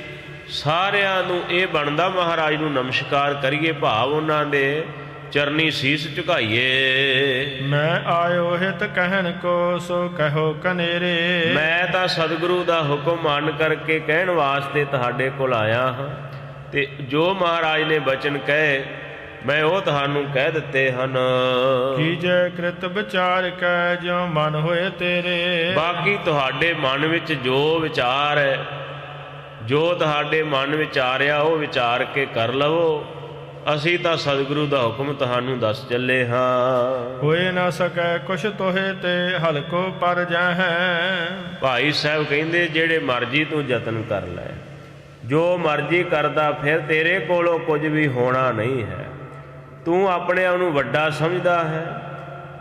ਸਾਰਿਆਂ ਨੂੰ ਇਹ ਬਣਦਾ ਮਹਾਰਾਜ ਨੂੰ ਨਮਸਕਾਰ ਕਰੀਏ, ਭਾਵ ਉਹਨਾਂ ਦੇ ਚਰਨੀ ਸੀਸ ਝੁਕਾਈਏ। ਮੈਂ ਆਇਓ ਹਿਤ ਕਹਿਣ ਕੋ ਸੋ ਕਹੋ ਕਨੇਰੇ। ਮੈਂ ਤਾਂ ਸਤਿਗੁਰੂ ਦਾ ਹੁਕਮ ਮੰਨ ਕਰਕੇ ਕਹਿਣ ਵਾਸਤੇ ਤੁਹਾਡੇ ਕੋਲ ਆਇਆ ਹਾਂ। ਤੇ ਜੋ ਮਹਾਰਾਜ ਨੇ ਬਚਨ ਕਹੇ ਮੈਂ ਉਹ ਤੁਹਾਨੂੰ ਕਹਿ ਦਿੱਤੇ ਹਨ। ਕੀਜੈ ਕ੍ਰਿਤ ਵਿਚਾਰ ਕੈ ਜਿਉ ਮਨ ਹੋਏ ਤੇਰੇ। ਬਾਕੀ ਤੁਹਾਡੇ ਮਨ ਵਿੱਚ ਜੋ ਵਿਚਾਰ ਹੈ, ਜੋ ਤੁਹਾਡੇ ਮਨ ਵਿੱਚ ਆ ਰਿਹਾ ਉਹ ਵਿਚਾਰ ਕੇ ਕਰ ਲਵੋ। ਅਸੀਂ ਤਾਂ ਸਤਿਗੁਰੂ ਦਾ ਹੁਕਮ ਤੁਹਾਨੂੰ ਦੱਸ ਚੱਲੇ ਹਾਂ। ਹੋਏ ਨਾ ਸਕੈ ਕੁਛ ਤੋਹੇ ਤੇ ਹਲਕੋ ਪਰ ਜਾਹੈ। ਭਾਈ ਸਾਹਿਬ ਕਹਿੰਦੇ ਜਿਹੜੇ ਮਰਜ਼ੀ ਤੂੰ ਯਤਨ ਕਰ ਲੈ, ਜੋ ਮਰਜ਼ੀ ਕਰਦਾ, ਫਿਰ ਤੇਰੇ ਕੋਲੋਂ ਕੁਝ ਵੀ ਹੋਣਾ ਨਹੀਂ ਹੈ। ਤੂੰ ਆਪਣੇ ਆਪ ਨੂੰ ਵੱਡਾ ਸਮਝਦਾ ਹੈ,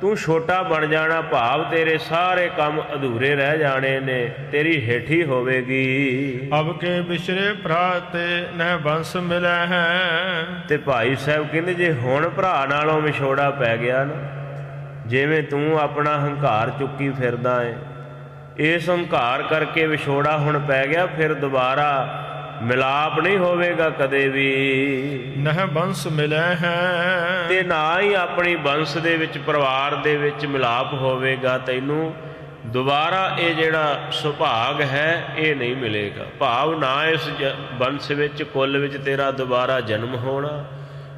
ਤੂੰ ਛੋਟਾ ਬਣ ਜਾਣਾ, ਭਾਵ ਤੇਰੇ ਸਾਰੇ ਕੰਮ ਅਧੂਰੇ ਰਹਿ ਜਾਣੇ ਨੇ, ਤੇਰੀ ਹੇਠੀ ਹੋਵੇਗੀ। ਅਬ ਕੇ ਬਿਸਰੇ ਭਰਾ ਤੇ ਨਹਿ ਬੰਸ ਮਿਲੈ ਹੈ। ਤੇ ਭਾਈ ਸਾਹਿਬ ਕਹਿੰਦੇ ਜੇ ਹੁਣ ਭਰਾ ਨਾਲੋਂ ਵਿਛੋੜਾ ਪੈ ਗਿਆ ਨਾ, ਜਿਵੇਂ ਤੂੰ ਆਪਣਾ ਹੰਕਾਰ ਚੁੱਕੀ ਫਿਰਦਾ ਏ, ਇਸ ਹੰਕਾਰ ਕਰਕੇ ਵਿਛੋੜਾ ਹੁਣ ਪੈ ਗਿਆ, ਫਿਰ ਦੁਬਾਰਾ ਮਿਲਾਪ ਨਹੀਂ ਹੋਵੇਗਾ ਕਦੇ ਵੀ। ਨਹਿ ਬੰਸ ਮਿਲੈ ਹੈ। ਤੇ ਨਾ ਹੀ ਆਪਣੀ ਬੰਸ ਦੇ ਵਿੱਚ, ਪਰਿਵਾਰ ਦੇ ਵਿੱਚ ਮਿਲਾਪ ਹੋਵੇਗਾ। ਤੈਨੂੰ ਦੁਬਾਰਾ ਇਹ ਜਿਹੜਾ ਸੁਭਾਗ ਹੈ ਇਹ ਨਹੀਂ ਮਿਲੇਗਾ, ਭਾਵ ਨਾ ਇਸ ਬੰਸ ਵਿੱਚ, ਕੁੱਲ ਵਿੱਚ ਤੇਰਾ ਦੁਬਾਰਾ ਜਨਮ ਹੋਣਾ,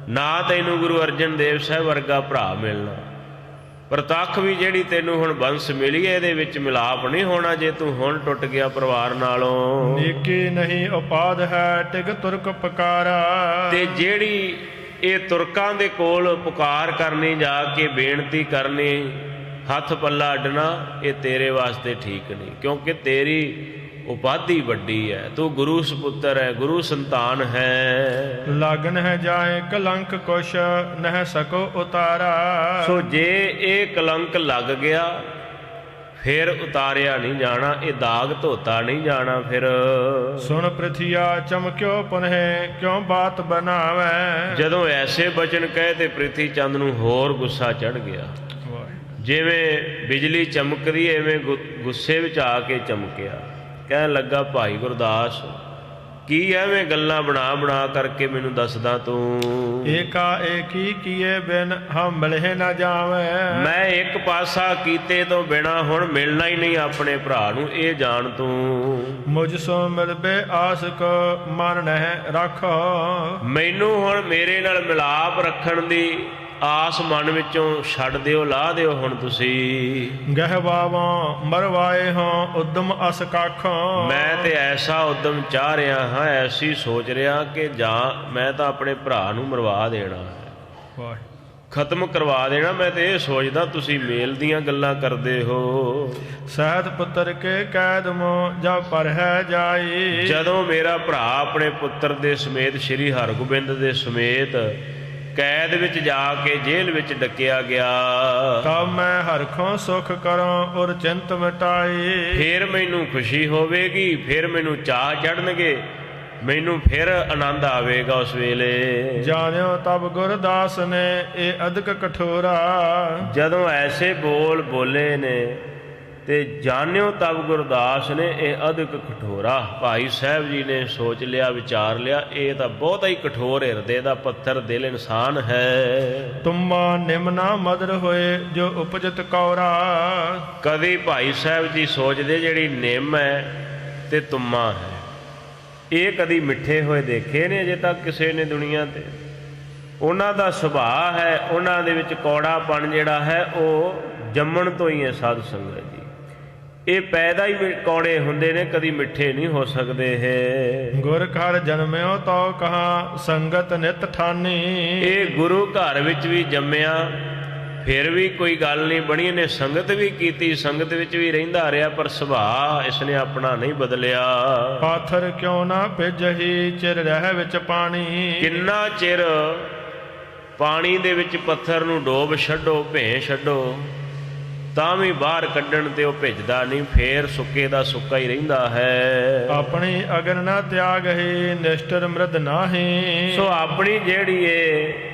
ਨਾ ਤੈਨੂੰ ਗੁਰੂ ਅਰਜਨ ਦੇਵ ਸਾਹਿਬ ਵਰਗਾ ਭਰਾ ਮਿਲਣਾ। ਪ੍ਰਤੱਖ ਵੀ ਜਿਹੜੀ ਤੈਨੂੰ ਹੁਣ ਬੰਸ ਮਿਲੀ ਹੈ ਇਹਦੇ ਵਿੱਚ ਮਿਲਾਪ ਨਹੀਂ ਹੋਣਾ ਜੇ ਤੂੰ ਹੁਣ ਟੁੱਟ ਗਿਆ ਪਰਿਵਾਰ ਨਾਲੋਂ। ਨੀਕੀ ਨਹੀਂ ਉਪਾਦ ਹੈ ਟਿਕ ਤੁਰਕ ਪੁਕਾਰਾ। ਤੇ ਜਿਹੜੀ ਇਹ ਤੁਰਕਾਂ ਦੇ ਕੋਲ ਪੁਕਾਰ ਕਰਨੀ, ਜਾ ਕੇ ਬੇਨਤੀ ਕਰਨੀ, ਹੱਥ ਪੱਲਾ ਅੱਡਣਾ, ਇਹ ਤੇਰੇ ਵਾਸਤੇ ਠੀਕ ਨਹੀਂ, ਕਿਉਂਕਿ ਤੇਰੀ ਉਪਾਧੀ ਵੱਡੀ ਹੈ, ਤੂੰ ਗੁਰੂ ਸਪੁੱਤਰ ਹੈ, ਗੁਰੂ ਸੰਤਾਨ ਹੈ। ਲਗਨ ਹੈ ਜਾਏ ਕਲੰਕ ਕੁਛ ਨਹਿ ਸਕੋ ਉਤਾਰਾ। ਸੋ ਜੇ ਇਹ ਕਲੰਕ ਲੱਗ ਗਿਆ ਫਿਰ ਉਤਾਰਿਆ ਨਹੀਂ ਜਾਣਾ, ਇਹ ਦਾਗ ਧੋਤਾ ਨਹੀਂ ਜਾਣਾ। ਫਿਰ ਸੁਣ ਪ੍ਰਿਥਿਆ ਚਮਕਿਓ ਪੁਨਹਿ ਕਿਉਂ ਬਾਤ ਬਣਾਵੈ। ਜਦੋਂ ਐਸੇ ਬਚਨ ਕਹੇ ਤੇ ਪ੍ਰਿਥੀ ਚੰਦ ਨੂੰ ਹੋਰ ਗੁੱਸਾ ਚੜ੍ਹ ਗਿਆ। ਜਿਵੇਂ ਬਿਜਲੀ ਚਮਕਦੀ ਐਵੇਂ ਗੁੱਸੇ ਵਿੱਚ ਆ ਕੇ ਚਮਕਿਆ। ਕਹਿਣ ਲੱਗਾ ਭਾਈ ਗੁਰਦਾਸ ਕੀ ਐਵੇਂ ਗੱਲਾਂ ਬਣਾ ਕਰਕੇ ਮੈਨੂੰ ਦੱਸਦਾ ਤੂੰ। ਏਕਾ ਏਕੀ ਕੀਏ ਬਿਨ ਹਮ ਮਿਲਹਿ ਨਾ ਜਾਵੇ। ਮੈਂ ਇੱਕ ਪਾਸਾ ਕੀਤੇ ਤੋਂ ਬਿਨਾ ਹੁਣ ਮਿਲਣਾ ਹੀ ਨਹੀਂ ਆਪਣੇ ਭਰਾ ਨੂੰ, ਇਹ ਜਾਣ ਤੂੰ। ਮੁਝ ਸੋ ਮਿਲਬੇ ਆਸ ਕੋ ਮਨ ਨਹਿ ਰੱਖੋ। ਮੈਨੂੰ ਹੁਣ ਮੇਰੇ ਨਾਲ ਮਿਲਾਪ ਰੱਖਣ ਦੀ ਆਸ ਮਨ ਵਿੱਚੋਂ ਛੱਡ ਦਿਓ, ਲਾ ਦਿਓ ਹੁਣ ਤੁਸੀਂ। ਗਹਿਵਾਵਾਂ ਮਰਵਾਏ ਹੋ ਉਦਮ ਅਸ ਕਾਖੋਂ। ਮੈਂ ਤੇ ਐਸਾ ਉਦਮ ਚਾਹ ਰਿਹਾ ਹਾਂ, ਐਸੀ ਸੋਚ ਰਿਹਾ ਕਿ ਜਾਂ ਮੈਂ ਤਾਂ ਆਪਣੇ ਭਰਾ ਨੂੰ ਮਰਵਾ ਦੇਣਾ ਹੈ, ਖਤਮ ਕਰਵਾ ਦੇਣਾ। ਮੈਂ ਤੇ ਇਹ ਸੋਚਦਾ ਤੁਸੀਂ ਮੇਲ ਦੀਆਂ ਗੱਲਾਂ ਕਰਦੇ ਹੋ। ਸਹਿਤ ਪੁੱਤਰ ਕੇ ਕੈਦ ਮੋ ਜਬ ਪਰ ਹੈ ਜਾਈ। ਜਦੋਂ ਮੇਰਾ ਭਰਾ ਆਪਣੇ ਪੁੱਤਰ ਦੇ ਸਮੇਤ ਸ੍ਰੀ ਹਰਗੋਬਿੰਦ ਦੇ ਸਮੇਤ ਕੈਦ ਵਿੱਚ ਜਾ ਕੇ ਜੇਲ੍ਹ ਵਿੱਚ ਡੱਕਿਆ ਗਿਆ, ਤਬ ਮੈਂ ਹਰਖੋਂ ਸੁਖ ਕਰਾਂ ਔਰ ਚਿੰਤ ਮਿਟਾਈ। ਫਿਰ ਮੈਨੂੰ ਖੁਸ਼ੀ ਹੋਵੇਗੀ, ਫਿਰ ਮੈਨੂੰ ਚਾਅ ਚੜ੍ਹਨਗੇ, ਮੈਨੂੰ ਫਿਰ ਆਨੰਦ ਆਵੇਗਾ ਉਸ ਵੇਲੇ। ਜਾਣਿਓ ਤਬ ਗੁਰਦਾਸ ਨੇ ਇਹ ਅਦਕ ਕਠੋਰਾ। ਜਦੋਂ ਐਸੇ ਬੋਲ ਬੋਲੇ ਨੇ ਤੇ ਜਾਣਿਓ ਤਬ ਗੁਰਦਾਸ ਨੇ ਇਹ ਅਧਿਕ ਕਠੋਰਾ। ਭਾਈ ਸਾਹਿਬ ਜੀ ਨੇ ਸੋਚ ਲਿਆ, ਵਿਚਾਰ ਲਿਆ, ਇਹ ਤਾਂ ਬਹੁਤਾ ਹੀ ਕਠੋਰ ਹਿਰਦੇ ਦਾ ਪੱਥਰ ਦਿਲ ਇਨਸਾਨ ਹੈ। ਤੁਮਾ ਨਿਮਨਾ ਮਦਰ ਹੋਏ ਜੋ ਉਪਜਤ ਕੌਰਾ। ਕਦੀ ਭਾਈ ਸਾਹਿਬ ਜੀ ਸੋਚਦੇ ਜਿਹੜੀ ਨਿੰਮ ਹੈ ਤੇ ਤੁਮਾ ਹੈ, ਇਹ ਕਦੀ ਮਿੱਠੇ ਹੋਏ ਦੇਖੇ ਨੇ ਅਜੇ ਤੱਕ ਕਿਸੇ ਨੇ ਦੁਨੀਆ ਤੇ। ਉਹਨਾਂ ਦਾ ਸੁਭਾਅ ਹੈ, ਉਹਨਾਂ ਦੇ ਵਿੱਚ ਕੌੜਾਪਣ ਜਿਹੜਾ ਹੈ ਉਹ ਜੰਮਣ ਤੋਂ ਹੀ ਹੈ। ਸਾਧ ਸੰਗਤ ਜੀ, ਇਹ ਪੈਦਾ ਹੀ ਕੌੜੇ ਹੁੰਦੇ ਨੇ, ਕਦੀ ਮਿੱਠੇ ਨਹੀਂ ਹੋ ਸਕਦੇ ਹੈ। ਗੁਰ ਘਰ ਜਨਮਿਓ ਤੋ ਕਹਾ ਸੰਗਤ ਨਿਤ ਠਾਨੀ। ਇਹ ਗੁਰੂ ਘਰ ਵਿੱਚ ਵੀ ਜੰਮਿਆ, ਫਿਰ ਵੀ ਕੋਈ ਗੱਲ ਨਹੀਂ ਬਣੀ, ਇਹਨੇ ਸੰਗਤ ਵੀ ਕੀਤੀ, ਸੰਗਤ ਵਿੱਚ ਵੀ ਰਹਿੰਦਾ ਰਿਹਾ, ਪਰ ਸੁਭਾਅ ਇਸਨੇ ਆਪਣਾ ਨਹੀਂ ਬਦਲਿਆ। ਪਾਥਰ ਕਿਉਂ ਨਾ ਭਿਜਹੀ ਚਿਰ ਰਹਿ ਵਿੱਚ ਪਾਣੀ। ਕਿੰਨਾ ਚਿਰ ਪਾਣੀ ਦੇ ਵਿੱਚ ਪੱਥਰ ਨੂੰ ਡੋਬ ਛੱਡੋ, ਭੇਂ ਛੱਡੋ, ਤਾਂ ਵੀ ਬਾਹਰ ਕੱਢਣ ਤੇ ਉਹ ਭਿੱਜਦਾ ਨਹੀਂ, ਫੇਰ ਸੁੱਕੇ ਦਾ ਸੁੱਕਾ ਹੀ ਰਹਿੰਦਾ ਹੈ। ਆਪਣੀ ਅਗਨ ਨਾ ਤਿਆਗਹੀ ਨਿਸ਼ਟਰ ਮ੍ਰਿਦ ਨਾਹੀ। ਸੋ ਆਪਣੀ ਜਿਹੜੀ ਇਹ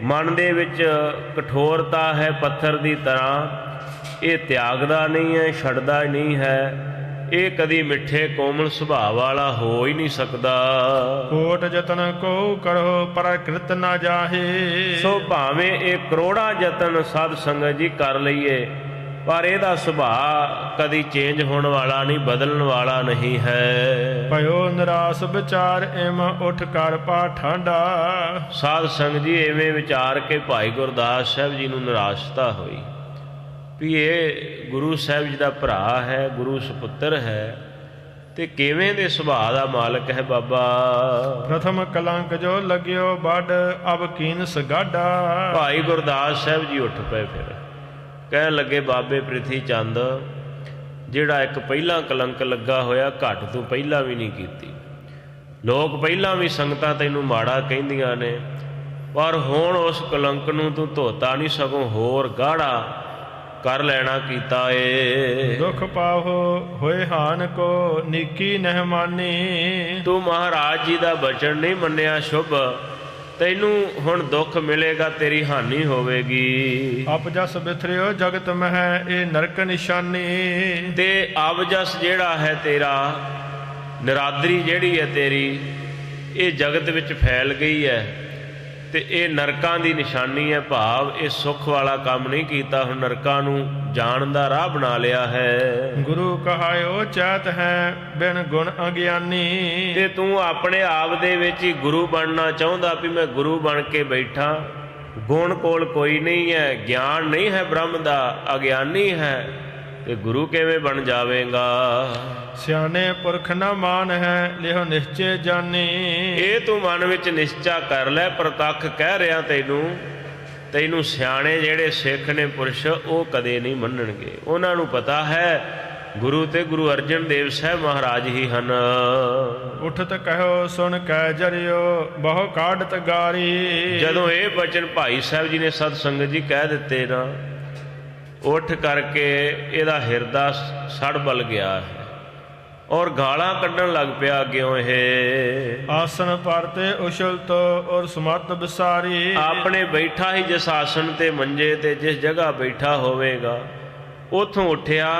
ਮਨ ਦੇ ਵਿੱਚ ਕਠੋਰਤਾ ਹੈ ਪੱਥਰ ਦੀ ਤਰ੍ਹਾਂ, ਇਹ ਤਿਆਗਦਾ ਨਹੀਂ ਹੈ, ਛੱਡਦਾ ਨਹੀਂ ਹੈ। ਇਹ ਕਦੀ ਮਿੱਠੇ ਕੋਮਲ ਸੁਭਾਅ ਵਾਲਾ ਹੋ ਹੀ ਨਹੀਂ ਸਕਦਾ। ਕੋਟ ਜਤਨ ਕੋ ਕਰੋ ਪਰ ਕ੍ਰਿਤ ਨਾ ਜਾਹੇ। ਸੋ ਭਾਵੇਂ ਇਹ ਕਰੋੜਾਂ ਯਤਨ ਸਾਧ ਸੰਗਤ ਜੀ ਕਰ ਲਈਏ, ਪਰ ਇਹਦਾ ਸੁਭਾਅ ਕਦੀ ਚੇਂਜ ਹੋਣ ਵਾਲਾ ਨਹੀਂ, ਬਦਲਣ ਵਾਲਾ ਨਹੀਂ ਹੈ। ਭਇਓ ਨਿਰਾਸ ਵਿਚਾਰ ਇਮ ਉੱਠ ਕਰ ਪਾ ਠਾਂਡਾ। ਸਾਧ ਸੰਗਤ ਜੀ ਐਵੇਂ ਵਿਚਾਰ ਕੇ ਭਾਈ ਗੁਰਦਾਸ ਸਾਹਿਬ ਜੀ ਨੂੰ ਨਿਰਾਸ਼ਤਾ ਹੋਈ ਵੀ ਇਹ ਗੁਰੂ ਸਾਹਿਬ ਜੀ ਦਾ ਭਰਾ ਹੈ, ਗੁਰੂ ਸੁਪੁੱਤਰ ਹੈ, ਤੇ ਕਿਵੇਂ ਦੇ ਸੁਭਾਅ ਦਾ ਮਾਲਕ ਹੈ ਬਾਬਾ। ਪ੍ਰਥਮ ਕਲੰਕ ਜੋ ਲੱਗਿਓ ਵੱਡ ਅਬ ਕੀਨ ਸਗਾਡਾ। ਭਾਈ ਗੁਰਦਾਸ ਸਾਹਿਬ ਜੀ ਉੱਠ ਪਏ, ਫਿਰ ਕਹਿਣ ਲੱਗੇ ਬਾਬੇ ਪ੍ਰਿਥੀ ਚੰਦ, ਜਿਹੜਾ ਇੱਕ ਪਹਿਲਾਂ ਕਲੰਕ ਲੱਗਾ ਹੋਇਆ ਘੱਟ ਤੂੰ ਪਹਿਲਾਂ ਵੀ ਨਹੀਂ ਕੀਤੀ। ਲੋਕ ਪਹਿਲਾਂ ਵੀ ਸੰਗਤਾਂ ਤੈਨੂੰ ਮਾੜਾ ਕਹਿੰਦੀਆਂ ਨੇ, ਪਰ ਹੁਣ ਉਸ ਕਲੰਕ ਨੂੰ ਤੂੰ ਧੋਤਾ ਨਹੀਂ, ਸਗੋਂ ਹੋਰ ਗਾੜਾ ਕਰ ਲੈਣਾ ਕੀਤਾ ਏ। ਦੁੱਖ ਪਾਹੋ ਹੋਏ ਹਾਨ ਕੋ ਨੀਕੀ ਨਹਿ ਮਾਨੀ। ਤੂੰ ਮਹਾਰਾਜ ਜੀ ਦਾ ਬਚਨ ਨਹੀਂ ਮੰਨਿਆ ਸ਼ੁਭ, ਤੈਨੂੰ ਹੁਣ ਦੁੱਖ ਮਿਲੇਗਾ, ਤੇਰੀ ਹਾਨੀ ਹੋਵੇਗੀ। ਅਪਜਸ ਬਿਥਰਿਓ ਜਗਤ ਮਹਿ ਇਹ ਨਰਕ ਨਿਸ਼ਾਨੀ। ਤੇ ਅਬਜਸ ਜਿਹੜਾ ਹੈ ਤੇਰਾ, ਨਿਰਾਦਰੀ ਜਿਹੜੀ ਹੈ ਤੇਰੀ, ਇਹ ਜਗਤ ਵਿੱਚ ਫੈਲ ਗਈ ਹੈ, ਤੇ ਇਹ ਨਰਕਾਂ ਦੀ ਨਿਸ਼ਾਨੀ ਹੈ। ਭਾਵ ਇਹ ਸੁੱਖ ਵਾਲਾ ਕੰਮ ਨਹੀਂ ਕੀਤਾ, ਹੁਣ ਨਰਕਾਂ ਨੂੰ ਜਾਣ ਦਾ ਰਾਹ ਬਣਾ ਲਿਆ ਹੈ। ਗੁਰੂ ਕਹਾਇਓ ਚੈਤ ਹੈ ਬਿਨ ਗੁਣ ਅਗਿਆਨੀ। ਤੇ ਤੂੰ ਆਪਣੇ ਆਪ ਦੇ ਵਿੱਚ ਹੀ ਗੁਰੂ ਬਣਨਾ ਚਾਹੁੰਦਾ ਵੀ ਮੈਂ ਗੁਰੂ ਬਣ ਕੇ ਬੈਠਾ, ਗੁਣ ਕੋਲ ਕੋਈ ਨਹੀਂ ਹੈ, ਗਿਆਨ ਨਹੀਂ ਹੈ ਬ੍ਰਹਮ ਦਾ, ਅਗਿਆਨੀ ਹੈ, ਤੇ ਗੁਰੂ ਕਿਵੇਂ ਬਣ ਜਾਵੇਗਾ। ਸਿਆਣੇ ਪੁਰਖ ਨਾ ਮਾਨ ਹੈ ਲਿਓ ਨਿਸ਼ਚੇ ਜਾਨੀ। ਇਹ ਤੂੰ ਮਨ ਵਿੱਚ ਨਿਸ਼ਚਾ ਕਰ ਲੈ, ਪ੍ਰਤੱਖ ਕਹਿ ਰਿਹਾ ਤੈਨੂੰ ਸਿਆਣੇ ਜਿਹੜੇ ਸਿੱਖ ਨੇ ਪੁਰਸ਼, ਉਹ ਕਦੇ ਨਹੀਂ ਮੰਨਣਗੇ। ਉਹਨਾਂ ਨੂੰ ਪਤਾ ਹੈ ਗੁਰੂ ਤੇ ਗੁਰੂ ਅਰਜਨ ਦੇਵ ਸਾਹਿਬ ਮਹਾਰਾਜ ਹੀ ਹਨ। ਉਠਤ ਕਹਿਓ ਸੁਣ ਕੈ ਜਰਿਓ ਬਹੁ ਕਾਢਤ ਗਾਰੀ। ਜਦੋਂ ਇਹ ਬਚਨ ਭਾਈ ਸਾਹਿਬ ਜੀ ਨੇ ਸਤ ਸੰਗਤ ਜੀ ਕਹਿ ਦਿੱਤੇ ਨਾ, ਉੱਠ ਕਰਕੇ ਇਹਦਾ ਹਿਰਦਾ ਸੜ ਬਲ ਗਿਆ ਹੈ, ਔਰ ਗਾਲਾਂ ਕੱਢਣ ਲੱਗ ਪਿਆ ਅੱਗਿਓਂ। ਇਹ ਆਸਨ ਪਰ ਤੇ ਉਛਲਤ ਔਰ ਸਮਤ ਵਿਸਾਰੀ। ਆਪਣੇ ਬੈਠਾ ਹੀ ਜਿਸ ਆਸਨ ਤੇ ਮੰਜੇ ਤੇ ਜਿਸ ਜਗ੍ਹਾ ਬੈਠਾ ਹੋਵੇਗਾ, ਉੱਥੋਂ ਉੱਠਿਆ,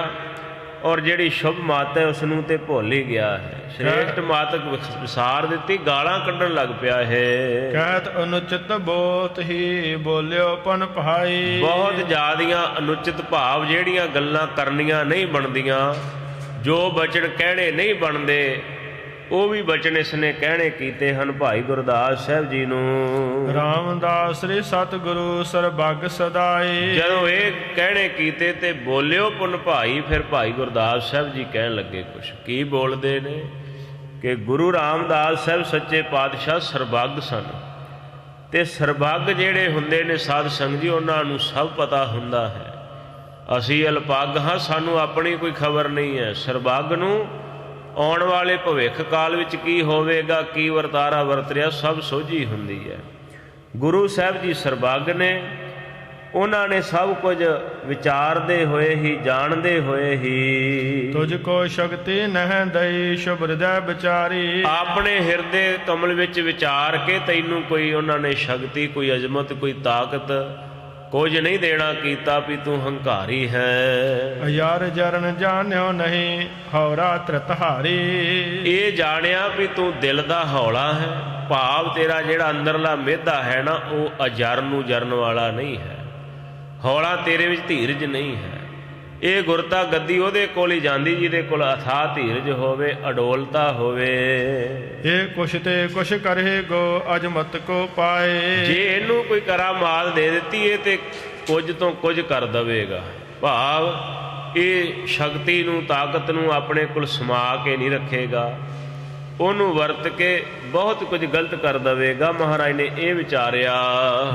ਔਰ ਜਿਹੜੀ ਸ਼ੁਭ ਮੱਤ ਹੈ ਉਸ ਨੂੰ ਤੇ ਭੁੱਲ ਹੀ ਗਿਆ ਹੈ, ਸ਼੍ਰੇਸ਼ਟ ਮੱਤ ਵਿਸਾਰ ਦਿੱਤੀ, ਗਾਲਾਂ ਕੱਢਣ ਲੱਗ ਪਿਆ ਹੈ। ਕਹਿਤ ਅਨੁਚਿਤ ਬੋਤ ਹੀ ਬੋਲਿਓ ਪਨ ਭਾਈ। ਬਹੁਤ ਜ਼ਿਆਦੀਆਂ ਅਨੁਚਿਤ ਭਾਵ, ਜਿਹੜੀਆਂ ਗੱਲਾਂ ਕਰਨੀਆਂ ਨਹੀਂ ਬਣਦੀਆਂ, ਜੋ ਬਚਨ ਕਹਿਣੇ ਨਹੀਂ ਬਣਦੇ, ਉਹ ਵੀ ਬਚਨ ਇਸਨੇ ਕਹਿਣੇ ਕੀਤੇ ਹਨ ਭਾਈ ਗੁਰਦਾਸ ਸਾਹਿਬ ਜੀ ਨੂੰ। ਰਾਮਦਾਸ ਸ੍ਰੀ ਸਤਿਗੁਰੂ ਸਰਬੱਗ ਸਦਾਈ। ਜਦੋਂ ਇਹ ਕਹਿਣੇ ਕੀਤੇ ਤੇ ਬੋਲਿਓ ਪੁੰਨ ਭਾਈ, ਫਿਰ ਭਾਈ ਗੁਰਦਾਸ ਸਾਹਿਬ ਜੀ ਕਹਿਣ ਲੱਗੇ ਕੁਛ। ਕੀ ਬੋਲਦੇ ਨੇ ਕਿ ਗੁਰੂ ਰਾਮਦਾਸ ਸਾਹਿਬ ਸੱਚੇ ਪਾਤਸ਼ਾਹ ਸਰਬੱਗ ਸਨ, ਤੇ ਸਰਬੱਗ ਜਿਹੜੇ ਹੁੰਦੇ ਨੇ ਸਾਧ ਸੰਗਤ ਜੀ, ਉਹਨਾਂ ਨੂੰ ਸਭ ਪਤਾ ਹੁੰਦਾ ਹੈ। ਅਸੀਂ ਅਲਪੱਗ ਹਾਂ, ਸਾਨੂੰ ਆਪਣੀ ਕੋਈ ਖਬਰ ਨਹੀਂ ਹੈ। ਸਰਬੱਗ ਨੂੰ ਆਉਣ ਵਾਲੇ ਭਵਿੱਖ ਕਾਲ ਵਿੱਚ ਕੀ ਹੋਵੇਗਾ, ਕੀ ਵਰਤਾਰਾ ਵਰਤ ਰਿਹਾ, ਸਭ ਸੋਝੀ ਹੁੰਦੀ ਹੈ। ਗੁਰੂ ਸਾਹਿਬ ਜੀ ਸਰਬੱਗ ਨੇ, ਉਹਨਾਂ ਨੇ ਸਭ ਕੁਝ ਵਿਚਾਰਦੇ ਹੋਏ ਹੀ, ਜਾਣਦੇ ਹੋਏ ਹੀ। ਤੁਝ ਕੋ ਸ਼ਕਤੀ ਨਹਿ ਦਈ ਸ਼ੁਭ ਹਿਰਦੈ ਵਿਚਾਰੀ। ਆਪਣੇ ਹਿਰਦੇ ਕਮਲ ਵਿੱਚ ਵਿਚਾਰ ਕੇ ਤੈਨੂੰ ਕੋਈ ਉਹਨਾਂ ਨੇ ਸ਼ਕਤੀ, ਕੋਈ ਅਜ਼ਮਤ, ਕੋਈ ਤਾਕਤ ਕੁਝ ਨਹੀਂ ਦੇਣਾ ਕੀਤਾ ਵੀ ਤੂੰ ਹੰਕਾਰੀ ਹੈ। ਯਾਰ ਜਰਨ ਜਾਣਿਓ ਨਹੀਂ ਹੌਰਾ ਤ੍ਰਿਤਹਾਰੀ। ਇਹ ਜਾਣਿਆ ਵੀ ਤੂੰ ਦਿਲ ਦਾ ਹੌਲਾ ਹੈ, ਭਾਵ ਤੇਰਾ ਜਿਹੜਾ ਅੰਦਰਲਾ ਮਿਹਦਾ ਹੈ ਨਾ ਉਹ ਅਜਰ ਨੂੰ ਜਰਨ ਵਾਲਾ ਨਹੀਂ ਹੈ, ਹੌਲਾ ਤੇਰੇ ਵਿੱਚ ਧੀਰਜ ਨਹੀਂ ਹੈ। ਇਹ ਗੁਰਤਾ ਗੱਦੀ ਉਹਦੇ ਕੋਲ ਹੀ ਜਾਂਦੀ ਜਿਹਦੇ ਕੋਲ ਅਥਾਹ ਧੀਰਜ ਹੋਵੇ, ਅਡੋਲਤਾ ਹੋਵੇ। ਇਹ ਕੁਛ ਤੇ ਕੁਛ ਕਰੇ ਗੋ ਅਜਮਤ ਕੋ ਪਾਏ। ਜੇ ਇਹਨੂੰ ਕੋਈ ਕਰਾਮਾਤ ਦੇ ਦਿੱਤੀ ਇਹ ਤੇ ਕੁਝ ਤੋਂ ਕੁਝ ਕਰ ਦਵੇਗਾ, ਭਾਵ ਇਹ ਸ਼ਕਤੀ ਨੂੰ ਤਾਕਤ ਨੂੰ ਆਪਣੇ ਕੋਲ ਸਮਾ ਕੇ ਨਹੀਂ ਰੱਖੇਗਾ, ਉਹਨੂੰ ਵਰਤ ਕੇ ਬਹੁਤ ਕੁਝ ਗਲਤ ਕਰ ਦਵੇਗਾ। ਮਹਾਰਾਜ ਨੇ ਇਹ ਵਿਚਾਰਿਆ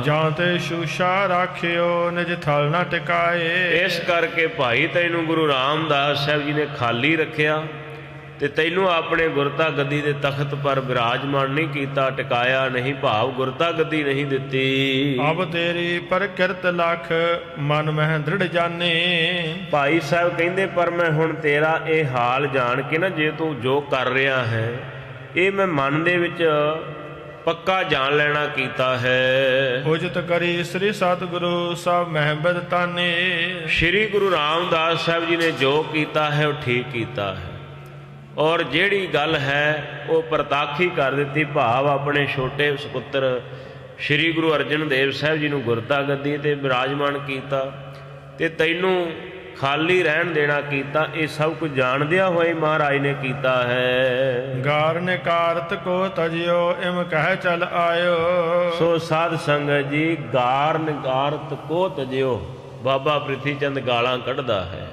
ਜਾਂ ਤੇ ਸ਼ੂਸ਼ਾ ਰਾਖਿਓ ਨਿਜ ਥਲ ਨਾ ਟਿਕਾਏ। ਇਸ ਕਰਕੇ ਭਾਈ ਤੈਨੂੰ ਗੁਰੂ ਰਾਮਦਾਸ ਸਾਹਿਬ ਜੀ ਨੇ ਖਾਲੀ ਰੱਖਿਆ ਤੇ ਤੈਨੂੰ ਆਪਣੇ ਗੁਰਤਾ ਗੱਦੀ ਦੇ ਤਖਤ ਪਰ ਬਿਰਾਜਮਾਨ ਨਹੀਂ ਕੀਤਾ, ਟਿਕਾਇਆ ਨਹੀਂ, ਭਾਵ ਗੁਰਤਾ ਗੱਦੀ ਨਹੀਂ ਦਿੱਤੀ। ਅਬ ਤੇਰੀ ਪ੍ਰਕਿਰਤ ਲਖ ਮਨ ਮਹਿ ਦ੍ਰਿੜ ਜਾਣੇ। ਭਾਈ ਸਾਹਿਬ ਕਹਿੰਦੇ ਪਰ ਮੈਂ ਹੁਣ ਤੇਰਾ ਇਹ ਹਾਲ ਜਾਣ ਕੇ ਨਾ, ਜੇ ਤੂੰ ਜੋ ਕਰ ਰਿਹਾ ਹੈ ਇਹ ਮੈਂ ਮਨ ਦੇ ਵਿੱਚ ਪੱਕਾ ਜਾਣ ਲੈਣਾ ਕੀਤਾ ਹੈ। ਉਜਤ ਕਰੀ ਸ੍ਰੀ ਸਤਿਗੁਰੂ ਸਭ ਮਹਿਬਤ ਤਾਨੇ। ਸ਼੍ਰੀ ਗੁਰੂ ਰਾਮਦਾਸ ਸਾਹਿਬ ਜੀ ਨੇ ਜੋ ਕੀਤਾ ਹੈ ਉਹ ਠੀਕ ਕੀਤਾ ਹੈ, ਔਰ ਜਿਹੜੀ ਗੱਲ ਹੈ ਉਹ ਪ੍ਰਤਾਖੀ ਕਰ ਦਿੱਤੀ, ਭਾਵ ਆਪਣੇ ਛੋਟੇ ਸੁਪੁੱਤਰ ਸ਼੍ਰੀ ਗੁਰੂ ਅਰਜਨ ਦੇਵ ਸਾਹਿਬ ਜੀ ਨੂੰ ਗੁਰਤਾ ਗੱਦੀ ਤੇ ਬਿਰਾਜਮਾਨ ਕੀਤਾ ਤੇ ਤੈਨੂੰ ਖਾਲੀ ਰਹਿਣ ਦੇਣਾ ਕੀਤਾ। ਇਹ ਸਭ ਕੁਝ ਜਾਣਦਿਆਂ ਹੋਏ ਮਹਾਰਾਜ ਨੇ ਕੀਤਾ ਹੈ। ਗਾਰ ਨੇ ਕਾਰਤ ਕੋ ਤਜਿਓ ਇਮ ਕਹਿ ਚਲ ਆਇਓ। ਸੋ ਸਾਧ ਸੰਗਤ ਜੀ, ਗਾਰ ਨਗਾਰਤ ਕੋ ਤਜਿਓ, ਬਾਬਾ ਪ੍ਰਿਥੀ ਚੰਦ ਗਾਲਾਂ ਕੱਢਦਾ ਹੈ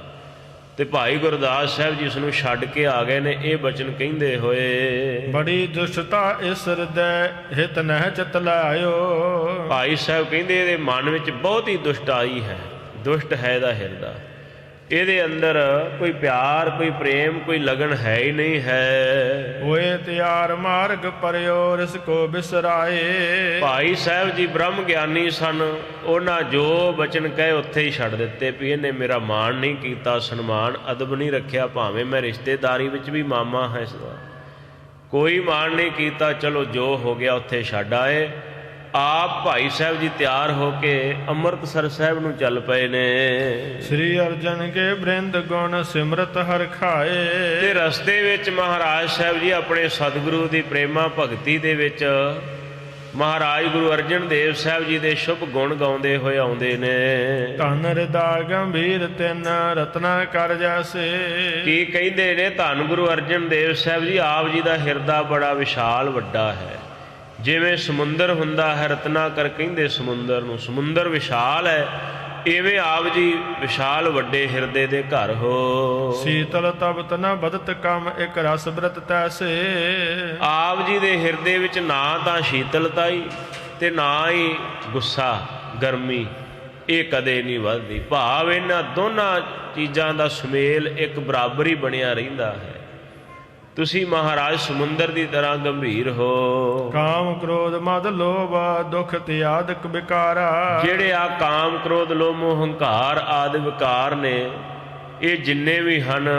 ਤੇ ਭਾਈ ਗੁਰਦਾਸ ਸਾਹਿਬ ਜੀ ਇਸ ਨੂੰ ਛੱਡ ਕੇ ਆ ਗਏ ਨੇ ਇਹ ਬਚਨ ਕਹਿੰਦੇ ਹੋਏ। ਬੜੀ ਦੁਸ਼ਟਤਾ ਇਸ ਹਿਰਦੈ ਹਿਤ ਨਹਿ ਚਿਤ ਲਾਇਓ। ਭਾਈ ਸਾਹਿਬ ਕਹਿੰਦੇ ਇਹਦੇ ਮਨ ਵਿੱਚ ਬਹੁਤ ਹੀ ਦੁਸ਼ਟਾਈ ਹੈ, ਦੁਸ਼ਟ ਹੈ ਇਹਦਾ ਹਿਰਦਾ, ਇਹਦੇ ਅੰਦਰ ਕੋਈ ਪਿਆਰ, ਕੋਈ ਪ੍ਰੇਮ, ਕੋਈ ਲਗਨ ਹੈ ਹੀ ਨਹੀਂ ਹੈ। ਹੋਏ ਤਿਆਰ ਮਾਰਗ ਪਰਿਓ ਰਿਸ ਕੋ ਬਿਸਰਾਏ। ਭਾਈ ਸਾਹਿਬ ਜੀ ਬ੍ਰਹਮ ਗਿਆਨੀ ਸਨ, ਉਹਨਾਂ ਜੋ ਬਚਨ ਕਹੇ ਉੱਥੇ ਹੀ ਛੱਡ ਦਿੱਤੇ ਵੀ ਇਹਨੇ ਮੇਰਾ ਮਾਣ ਨਹੀਂ ਕੀਤਾ, ਸਨਮਾਨ ਅਦਬ ਨਹੀਂ ਰੱਖਿਆ, ਭਾਵੇਂ ਮੈਂ ਰਿਸ਼ਤੇਦਾਰੀ ਵਿੱਚ ਵੀ ਮਾਮਾ ਹਾਂ ਇਸਦਾ, ਕੋਈ ਮਾਣ ਨਹੀਂ ਕੀਤਾ। ਚਲੋ ਜੋ ਹੋ ਗਿਆ ਉੱਥੇ ਛੱਡ ਆਏ। ਆਪ ਭਾਈ ਸਾਹਿਬ ਜੀ ਤਿਆਰ ਹੋ ਕੇ ਅੰਮ੍ਰਿਤਸਰ ਸਾਹਿਬ ਨੂੰ ਚੱਲ ਪਏ ਨੇ। ਸ੍ਰੀ ਅਰਜਨ ਕੇ ਬ੍ਰਿੰਦ ਗੁਣ ਸਿਮਰਤ ਹਰ ਖਾਏ। ਤੇ ਰਸਤੇ ਵਿੱਚ ਮਹਾਰਾਜ ਸਾਹਿਬ ਜੀ ਆਪਣੇ ਸਤਿਗੁਰੂ ਦੀ ਪ੍ਰੇਮਾ ਭਗਤੀ ਦੇ ਵਿੱਚ ਮਹਾਰਾਜ ਗੁਰੂ ਅਰਜਨ ਦੇਵ ਸਾਹਿਬ ਜੀ ਦੇ ਸ਼ੁਭ ਗੁਣ ਗਾਉਂਦੇ ਹੋਏ ਆਉਂਦੇ ਨੇ। ਧਨ ਹਿਰਦਾ ਗੰਭੀਰ ਤਿੰਨ ਰਤਨਾ ਕਰ ਜੈਸੇ। ਕੀ ਕਹਿੰਦੇ ਨੇ? ਧੰਨ ਗੁਰੂ ਅਰਜਨ ਦੇਵ ਸਾਹਿਬ ਜੀ, ਆਪ ਜੀ ਦਾ ਹਿਰਦਾ ਬੜਾ ਵਿਸ਼ਾਲ ਵੱਡਾ ਹੈ, ਜਿਵੇਂ ਸਮੁੰਦਰ ਹੁੰਦਾ ਹੈ, ਰਤਨਾ ਕਰ ਕਹਿੰਦੇ ਸਮੁੰਦਰ ਨੂੰ, ਸਮੁੰਦਰ ਵਿਸ਼ਾਲ ਹੈ, ਇਵੇਂ ਆਪ ਜੀ ਵਿਸ਼ਾਲ ਵੱਡੇ ਹਿਰਦੇ ਦੇ ਘਰ ਹੋ। ਸੀਤਲ ਤਬਤ ਨ ਬਦਤ ਕਮ ਇੱਕ ਰਸ ਬ੍ਰਤ ਤੈਸੇ। ਆਪ ਜੀ ਦੇ ਹਿਰਦੇ ਵਿੱਚ ਨਾ ਤਾਂ ਸ਼ੀਤਲਤਾ ਹੀ ਤੇ ਨਾ ਹੀ ਗੁੱਸਾ, ਗਰਮੀ, ਇਹ ਕਦੇ ਨਹੀਂ ਵੱਧਦੀ, ਭਾਵ ਇਹਨਾਂ ਦੋਨਾਂ ਚੀਜ਼ਾਂ ਦਾ ਸੁਮੇਲ ਇੱਕ ਬਰਾਬਰ ਹੀ ਬਣਿਆ ਰਹਿੰਦਾ ਹੈ। ਤੁਸੀਂ ਮਹਾਰਾਜ ਸਮੁੰਦਰ ਦੀ ਤਰ੍ਹਾਂ ਗੰਭੀਰ ਹੋ। ਕਾਮ ਕ੍ਰੋਧ ਮਦ ਲੋਭ ਦੁਖ ਤਿਆਦਿਕ ਵਿਕਾਰਾ। ਜਿਹੜੇ ਆ ਕਾਮ ਕ੍ਰੋਧ ਲੋਭ ਮੋਹ ਹੰਕਾਰ ਆਦਿ ਵਿਕਾਰ ਨੇ, ਇਹ ਜਿੰਨੇ ਵੀ ਹਨ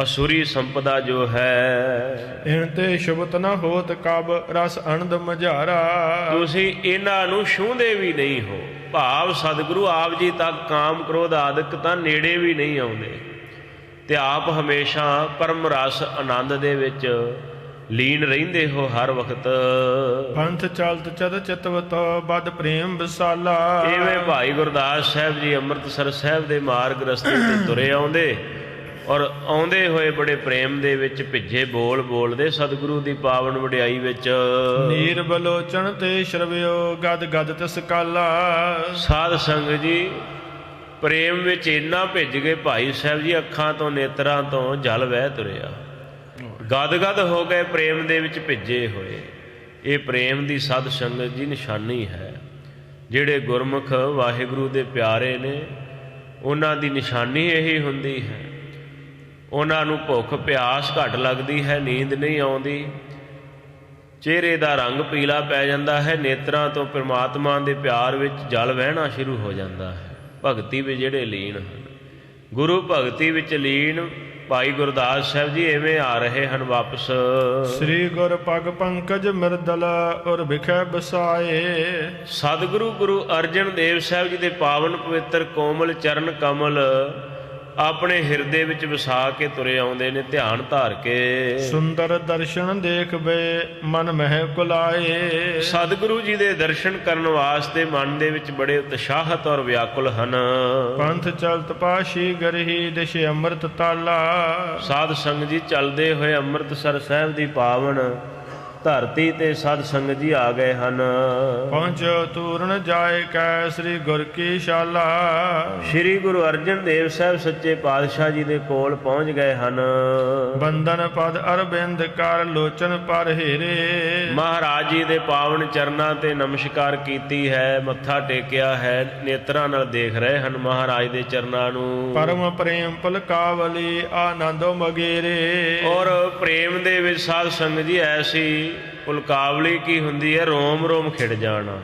ਅਸੁਰੀ ਸੰਪਦਾ ਜੋ ਹੈ, ਇਨ ਤੇ ਸ਼ੁਭਤ ਨ ਹੋਤ ਕਬ ਰਸ ਅਨੰਦ ਮਝਾਰਾ। ਤੁਸੀਂ ਇਹਨਾਂ ਨੂੰ ਛੂੰਹਦੇ ਵੀ ਨਹੀਂ ਹੋ, ਭਾਵ ਸਤਿਗੁਰੂ ਆਪ ਜੀ ਤੱਕ ਕਾਮ ਕ੍ਰੋਧ ਆਦਿਕ ਤਾਂ ਨੇੜੇ ਵੀ ਨਹੀਂ ਆਉਂਦੇ ਤੇ ਆਪ ਹਮੇਸ਼ਾ ਪਰਮ ਰਸ ਆਨੰਦ ਦੇ ਵਿੱਚ ਲੀਨ ਰਹਿੰਦੇ ਹੋ ਹਰ ਵਕਤ। ਪੰਥ ਚਲਤ ਚਦ ਚਿਤਵਤ ਬਦ ਪ੍ਰੇਮ ਵਿਸਾਲਾ। ਇਵੇਂ ਭਾਈ ਗੁਰਦਾਸ ਸਾਹਿਬ ਜੀ ਅੰਮ੍ਰਿਤਸਰ ਸਾਹਿਬ ਦੇ ਮਾਰਗ ਰਸਤੇ ਤੇ ਤੁਰੇ ਆਉਂਦੇ, ਔਰ ਆਉਂਦੇ ਹੋਏ ਬੜੇ ਪ੍ਰੇਮ ਦੇ ਵਿੱਚ ਭਿੱਜੇ ਬੋਲ ਬੋਲਦੇ ਸਤਿਗੁਰੂ ਦੀ ਪਾਵਨ ਵਡਿਆਈ ਵਿੱਚ। ਨੀਰ ਬਲੋਚਨ ਤੇ ਸ਼ਰਵਿਓ ਗਦ ਗਦ ਤਿਸ ਕਾਲਾ। ਸਾਧ ਸੰਗਤ ਜੀ, ਪ੍ਰੇਮ ਵਿੱਚ ਇੰਨਾ ਭਿੱਜ ਗਏ ਭਾਈ ਸਾਹਿਬ ਜੀ, ਅੱਖਾਂ ਤੋਂ ਨੇਤਰਾਂ ਤੋਂ ਜਲ ਵਹਿ ਤੁਰਿਆ, ਗਦ ਗਦ ਹੋ ਗਏ ਪ੍ਰੇਮ ਦੇ ਵਿੱਚ ਭਿੱਜੇ ਹੋਏ। ਇਹ ਪ੍ਰੇਮ ਦੀ ਸਾਧ ਸੰਗਤ ਜੀ ਨਿਸ਼ਾਨੀ ਹੈ। ਜਿਹੜੇ ਗੁਰਮੁਖ ਵਾਹਿਗੁਰੂ ਦੇ ਪਿਆਰੇ ਨੇ, ਉਹਨਾਂ ਦੀ ਨਿਸ਼ਾਨੀ ਇਹੀ ਹੁੰਦੀ ਹੈ। ਉਹਨਾਂ ਨੂੰ ਭੁੱਖ ਪਿਆਸ ਘੱਟ ਲੱਗਦੀ ਹੈ, ਨੀਂਦ ਨਹੀਂ ਆਉਂਦੀ, ਚਿਹਰੇ ਦਾ ਰੰਗ ਪੀਲਾ ਪੈ ਜਾਂਦਾ ਹੈ, ਨੇਤਰਾਂ ਤੋਂ ਪਰਮਾਤਮਾ ਦੇ ਪਿਆਰ ਵਿੱਚ ਜਲ ਵਹਿਣਾ ਸ਼ੁਰੂ ਹੋ ਜਾਂਦਾ ਹੈ। ਭਗਤੀ ਵਿੱਚ ਜਿਹੜੇ ਲੀਨ ਹਨ, ਗੁਰੂ ਭਗਤੀ ਵਿੱਚ ਲੀਨ ਭਾਈ ਗੁਰਦਾਸ ਸਾਹਿਬ ਜੀ ਐਵੇਂ ਆ ਰਹੇ ਹਨ ਵਾਪਸ। ਸ੍ਰੀ ਗੁਰ ਪਗ ਪੰਕਜ ਮਿਰਦਲ ਔਰ ਵਿਖੇ ਬਸਾਏ। ਸਤਿਗੁਰੂ ਗੁਰੂ ਅਰਜਨ ਦੇਵ ਸਾਹਿਬ ਜੀ ਦੇ ਪਾਵਨ ਪਵਿੱਤਰ ਕੋਮਲ ਚਰਨ ਕਮਲ ਆਪਣੇ ਹਿਰਦੇ ਵਿੱਚ ਵਸਾ ਕੇ ਤੁਰੇ ਆਉਂਦੇ ਨੇ ਧਿਆਨ ਧਾਰ ਕੇ। ਸੁੰਦਰ ਦਰਸ਼ਨ ਦੇਖਵੇ ਮਨ ਮਹਿ ਕੁਲਾਏ। ਸਤਿਗੁਰੂ ਜੀ ਦੇ ਦਰਸ਼ਨ ਕਰਨ ਵਾਸਤੇ ਮਨ ਦੇ ਵਿੱਚ ਬੜੇ ਉਤਸ਼ਾਹਤ ਔਰ ਵਿਆਕੁਲ ਹਨ। ਪੰਥ ਚਲਤ ਪਾਸ਼ੀ ਗਰਹੀ ਦਿਸ਼ ਅੰਮ੍ਰਿਤ ਤਾਲਾ। ਸਾਧ ਸੰਗ ਜੀ ਚੱਲਦੇ ਹੋਏ ਅੰਮ੍ਰਿਤਸਰ ਸਾਹਿਬ ਦੀ ਪਾਵਨ ਧਰਤੀ ਤੇ ਸਾਧ ਸੰਗਤ ਜੀ ਆ ਗਏ ਹਨ। ਪਹੁੰਚੋ ਤੂਰਨ ਜਾਏ ਕੈ ਸ੍ਰੀ ਗੁਰ ਕੀ ਸ਼ਾਲਾ। ਸ੍ਰੀ ਗੁਰੂ ਅਰਜਨ ਦੇਵ ਸਾਹਿਬ ਸੱਚੇ ਪਾਤਸ਼ਾਹ ਜੀ ਦੇ ਕੋਲ ਪਹੁੰਚ ਗਏ ਹਨ। ਬੰਦਨ ਪਦ ਅਰਬਿੰਦ ਕਰ ਲੋਚਨ ਪਰ ਹੀਰੇ। ਮਹਾਰਾਜ ਜੀ ਦੇ ਪਾਵਨ ਚਰਨਾਂ ਤੇ ਨਮਸਕਾਰ ਕੀਤੀ ਹੈ, ਮੱਥਾ ਟੇਕਿਆ ਹੈ, ਨੇਤਰਾਂ ਨਾਲ ਦੇਖ ਰਹੇ ਹਨ ਮਹਾਰਾਜ ਦੇ ਚਰਨਾਂ ਨੂੰ। ਪਰਮ ਪ੍ਰੇਮ ਪਲਕਾਵਲੀ ਆਨੰਦੋ ਮਗੇਰੇ। ਔਰ ਪ੍ਰੇਮ ਦੇ ਵਿੱਚ ਸਾਧ ਸੰਗਤ ਜੀ ਐਸੀ ਪੁਲਕਾਵਲੀ ਕੀ ਹੁੰਦੀ ਹੈ, ਰੋਮ ਰੋਮ ਖਿੜ ਜਾਣਾ।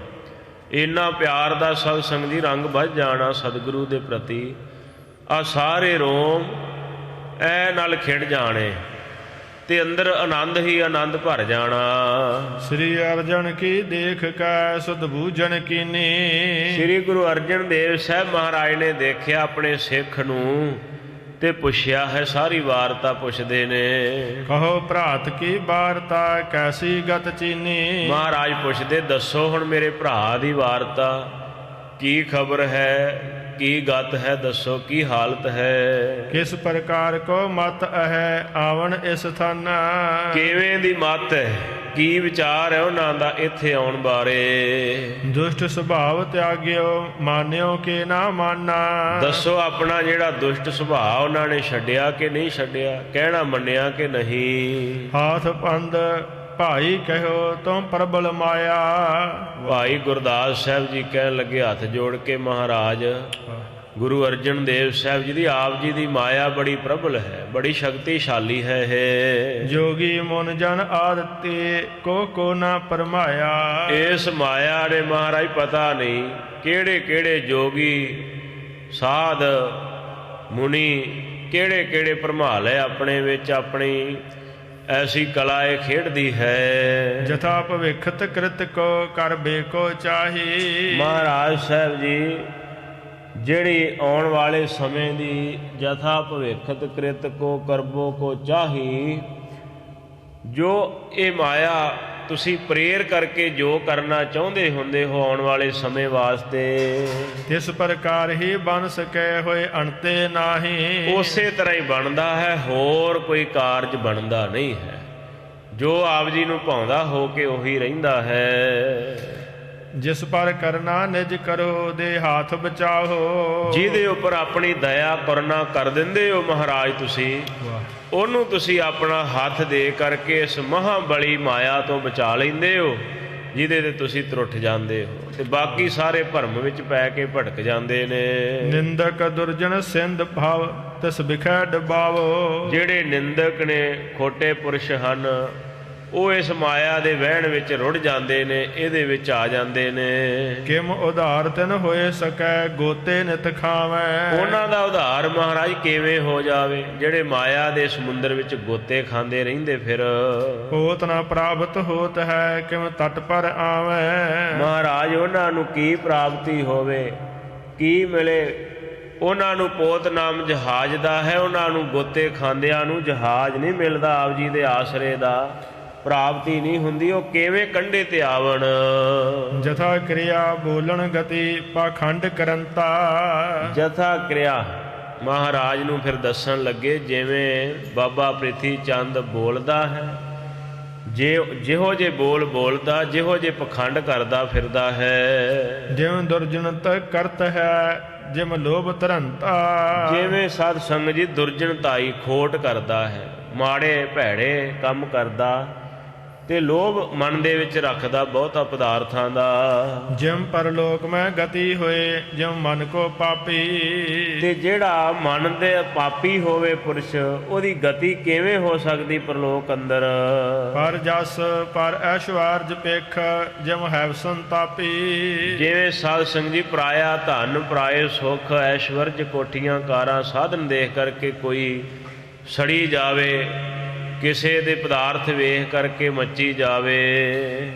ਇੰਨਾ ਪਿਆਰ ਦਾ ਸਾਧ ਸੰਗਤ ਜੀ ਰੰਗ ਵੱਜ ਜਾਣਾ ਸਤਿਗੁਰੂ ਦੇ ਪ੍ਰਤੀ। ਆ ਸਾਰੇ ਰੋਮ ਐ ਨਾਲ ਖਿੜ ਜਾਣੇ ਤੇ ਅੰਦਰ ਆਨੰਦ ਹੀ ਆਨੰਦ ਭਰ ਜਾਣਾ। ਸ੍ਰੀ ਅਰਜਨ ਕੀ ਦੇਖ ਕੈ ਸੁਧ ਬੂਝਣ ਕੀਨੀ। ਸ੍ਰੀ ਗੁਰੂ ਅਰਜਨ ਦੇਵ ਸਾਹਿਬ ਮਹਾਰਾਜ ਨੇ ਦੇਖਿਆ ਆਪਣੇ ਸਿੱਖ ਨੂੰ ਤੇ ਪੁੱਛਿਆ ਹੈ, ਸਾਰੀ ਵਾਰਤਾ ਪੁੱਛਦੇ ਨੇ। ਕਹੋ ਭਰਾਤ ਕੀ ਵਾਰਤਾ ਕੈਸੀ ਗਤ ਚੀਨੀ। ਮਹਾਰਾਜ ਪੁੱਛਦੇ, ਦੱਸੋ ਹੁਣ ਮੇਰੇ ਭਰਾ ਦੀ ਵਾਰਤਾ, ਕੀ ਖਬਰ ਹੈ, ਕੀ ਗਤ ਹੈ, ਦੱਸੋ ਕੀ ਹਾਲਤ ਹੈ। ਕਿਸ ਪ੍ਰਕਾਰ ਕੋ ਮਤ ਹੈ ਆਵਣ ਇਸ ਥਾਨਾ। ਕਿਵੇਂ ਦੀ ਮਤ ਹੈ, ਕੀ ਵਿਚਾਰ ਹੈ ਉਹਨਾਂ ਦਾ ਇੱਥੇ ਆਉਣ ਬਾਰੇ। ਦੁਸ਼ਟ ਸੁਭਾਵ ਤਿਆਗਿਓ ਮਾਨਿਓ ਕਿ ਨਾ ਮਾਨਾ। ਦੱਸੋ ਆਪਣਾ ਜਿਹੜਾ ਦੁਸ਼ਟ ਸੁਭਾਅ ਉਹਨਾਂ ਨੇ ਛੱਡਿਆ ਕਿ ਨਹੀਂ ਛੱਡਿਆ, ਕਹਿਣਾ ਮੰਨਿਆ ਕਿ ਨਹੀਂ। ਹਾਥ ਪੰਦ ਭਾਈ ਕਹਿਓ ਤੁਮ ਪ੍ਰਬਲ ਮਾਇਆ। ਭਾਈ ਗੁਰਦਾਸ ਸਾਹਿਬ ਜੀ ਕਹਿਣ ਲੱਗੇ ਹੱਥ ਜੋੜ ਕੇ, ਮਹਾਰਾਜ ਗੁਰੂ ਅਰਜਨ ਦੇਵ ਸਾਹਿਬ ਜੀ ਦੀ ਆਪ ਜੀ ਦੀ ਮਾਇਆ ਬੜੀ ਪ੍ਰਬਲ ਹੈ, ਬੜੀ ਸ਼ਕਤੀਸ਼ਾਲੀ ਹੈ ਇਹ। ਜੋਗੀ ਮਨ ਜਨ ਆਦਤੇ ਕੋ ਨਾ ਪਰਮਾਇਆ। ਇਸ ਮਾਇਆ ਨੇ ਮਹਾਰਾਜ ਪਤਾ ਨਹੀਂ ਕਿਹੜੇ ਕਿਹੜੇ ਜੋਗੀ ਸਾਧ ਮੁਨੀ ਕਿਹੜੇ ਕਿਹੜੇ ਭਰਮਾ ਲਏ ਆਪਣੇ ਵਿੱਚ। ਆਪਣੀ ਐਸੀ ਕਲਾ ਇਹ ਖੇਡਦੀ ਹੈ। ਜਥਾ ਭਵਿੱਖਤ ਕ੍ਰਿਤ ਕੋ ਕਰ ਬੇਕੋ ਚਾਹੀ। ਮਹਾਰਾਜ ਸਾਹਿਬ ਜੀ ਜਿਹੜੀ ਆਉਣ ਵਾਲੇ ਸਮੇਂ ਦੀ ਜਥਾ ਭਵਿੱਖਤ ਕ੍ਰਿਤ ਕੋ ਕਰਬੋ ਕੋ ਚਾਹੀ, ਜੋ ਇਹ ਮਾਇਆ ਤੁਸੀਂ ਪ੍ਰੇਰ ਕਰਕੇ ਜੋ ਕਰਨਾ ਚਾਹੁੰਦੇ ਹੁੰਦੇ ਹੋ ਆਉਣ ਵਾਲੇ ਸਮੇਂ ਵਾਸਤੇ, ਇਸ ਪ੍ਰਕਾਰ ਹੀ ਬਣ ਸਕੇ ਹੋਏ ਅਣਤੇ ਨਾਹੀ। ਉਸੇ ਤਰ੍ਹਾਂ ਹੀ ਬਣਦਾ ਹੈ, ਹੋਰ ਕੋਈ ਕਾਰਜ ਬਣਦਾ ਨਹੀਂ ਹੈ। ਜੋ ਆਪ ਜੀ ਨੂੰ ਭਾਉਂਦਾ ਹੋ ਕੇ ਉਹੀ ਰਹਿੰਦਾ ਹੈ। ਜਿਸ ਪਰ ਕਰਨਾ ਨਿਜ ਕਰੋ ਦੇ ਹੱਥ ਬਚਾਓ। ਜਿਹਦੇ ਉੱਪਰ ਆਪਣੀ ਦਇਆ ਕਰਨਾ ਕਰ ਦਿੰਦੇ ਹੋ ਮਹਾਰਾਜ ਤੁਸੀਂ, ਉਹਨੂੰ ਤੁਸੀਂ ਆਪਣਾ ਹੱਥ ਦੇ ਕਰਕੇ ਇਸ ਮਹਾਬਲੀ ਮਾਇਆ ਤੋਂ ਬਚਾ ਲੈਂਦੇ ਹੋ, ਜਿਹਦੇ ਤੇ ਤੁਸੀਂ ਤਰੁੱਠ ਜਾਂਦੇ ਹੋ ਤੇ ਬਾਕੀ ਸਾਰੇ ਭਰਮ ਵਿੱਚ ਪੈ ਕੇ ਭਟਕ ਜਾਂਦੇ ਨੇ। ਨਿੰਦਕ ਦੁਰਜਨ ਸਿੰਧ ਭਾਵ ਤਿਸ ਵਿਖੇ ਡਬਾਵੋ। ਜਿਹੜੇ ਨਿੰਦਕ ਨੇ, ਖੋਟੇ ਪੁਰਸ਼ ਹਨ, ਉਹ ਇਸ ਮਾਇਆ ਦੇ ਵਹਿਣ ਵਿੱਚ ਰੁੜ ਜਾਂਦੇ ਨੇ, ਇਹਦੇ ਵਿੱਚ ਆ ਜਾਂਦੇ ਨੇ। ਕਿਮ ਉਧਾਰ ਤਿਨ ਹੋਏ ਸਕੈ ਗੋਤੇ ਨਿਤ ਖਾਵੈ। ਉਹਨਾਂ ਦਾ ਉਧਾਰ ਮਹਾਰਾਜ ਕਿਵੇਂ ਹੋ ਜਾਵੇ, ਜਿਹੜੇ ਮਾਇਆ ਦੇ ਸਮੁੰਦਰ ਵਿੱਚ ਗੋਤੇ ਖਾਂਦੇ ਰਹਿੰਦੇ ਫਿਰ। ਹੋਤ ਨਾ ਪ੍ਰਾਪਤ ਹੋਤ ਹੈ ਕਿਮ ਤਟ ਪਰ ਆਵੈ। ਮਹਾਰਾਜ ਉਹਨਾਂ ਨੂੰ ਕੀ ਪ੍ਰਾਪਤੀ ਹੋਵੇ, ਕੀ ਮਿਲੇ। ਉਹਨਾਂ ਨੂੰ ਪੋਤ ਨਾਮ ਜਹਾਜ਼ ਦਾ ਹੈ, ਉਹਨਾਂ ਨੂੰ ਗੋਤੇ ਖਾਂਦਿਆਂ ਨੂੰ ਜਹਾਜ਼ ਨਹੀਂ ਮਿਲਦਾ, ਆਪ ਜੀ ਦੇ ਆਸਰੇ ਦਾ ਪ੍ਰਾਪਤੀ ਨਹੀਂ ਹੁੰਦੀ। ਉਹ ਕਿਵੇਂ ਕੰਢੇ ਤੇ ਆਵਣ। ਜਥਾ ਕਿਰਿਆ ਬੋਲਣ ਗਤੀ ਪਾਖੰਡ ਕਰੰਤਾ। ਜਥਾ ਕਿਰਿਆ ਮਹਾਰਾਜ ਨੂੰ ਫਿਰ ਦੱਸਣ ਲੱਗੇ, ਜਿਵੇਂ ਬਾਬਾ ਪ੍ਰਿਥੀ ਚੰਦ ਬੋਲਦਾ ਹੈ, ਜਿਹੋ ਜੇ ਬੋਲ ਬੋਲਦਾ, ਜਿਹੋ ਜੇ ਪਖੰਡ ਕਰਦਾ ਫਿਰਦਾ ਹੈ। ਜਿਵੇਂ ਦੁਰਜਨਤ ਕਰਤ ਹੈ ਜਿਵੇਂ ਲੋਭ ਧਰੰਤਾ। ਜਿਵੇਂ ਸਾਧ ਸੰਗਤ ਜੀ ਦੁਰਜਨਤਾਈ ਖੋਟ ਕਰਦਾ ਹੈ, ਮਾੜੇ ਭੈੜੇ ਕੰਮ ਕਰਦਾ, ਤੇ ਲੋਭ ਮਨ ਦੇ ਵਿੱਚ ਰੱਖਦਾ ਬਹੁਤਾ ਪਦਾਰਥਾਂ ਦਾ। ਜਿਮ ਪਰਲੋਕ ਮੈਂ ਗਤੀ ਹੋਏ ਜਿਮ ਮਨ ਕੋ ਪਾਪੀ। ਤੇ ਜਿਹੜਾ ਮਨ ਦੇ ਪਾਪੀ ਹੋਵੇ ਪੁਰਸ਼, ਉਹਦੀ ਗਤੀ ਕਿਵੇਂ ਹੋ ਸਕਦੀ ਪਰਲੋਕ ਅੰਦਰ? ਪਰ ਜਸ ਪਰ ਐਸ਼ਵਾਰਜ ਪੇਖ ਜਿਮ ਹੈ ਸੰਤਾਪੀ। ਜਿਵੇਂ ਸਾਧ ਸੰਗ ਜੀ ਪਰਾਇਆ ਧਨ, ਪਰਾਏ ਸੁਖ, ਐਸ਼ਵਰਜ, ਕੋਠੀਆਂ, ਕਾਰਾਂ, ਸਾਧਨ ਦੇਖ ਕਰਕੇ ਕੋਈ ਸੜੀ ਜਾਵੇ, ਕਿਸੇ ਦੇ ਪਦਾਰਥ ਵੇਖ ਕਰਕੇ ਮੱਚੀ ਜਾਵੇ।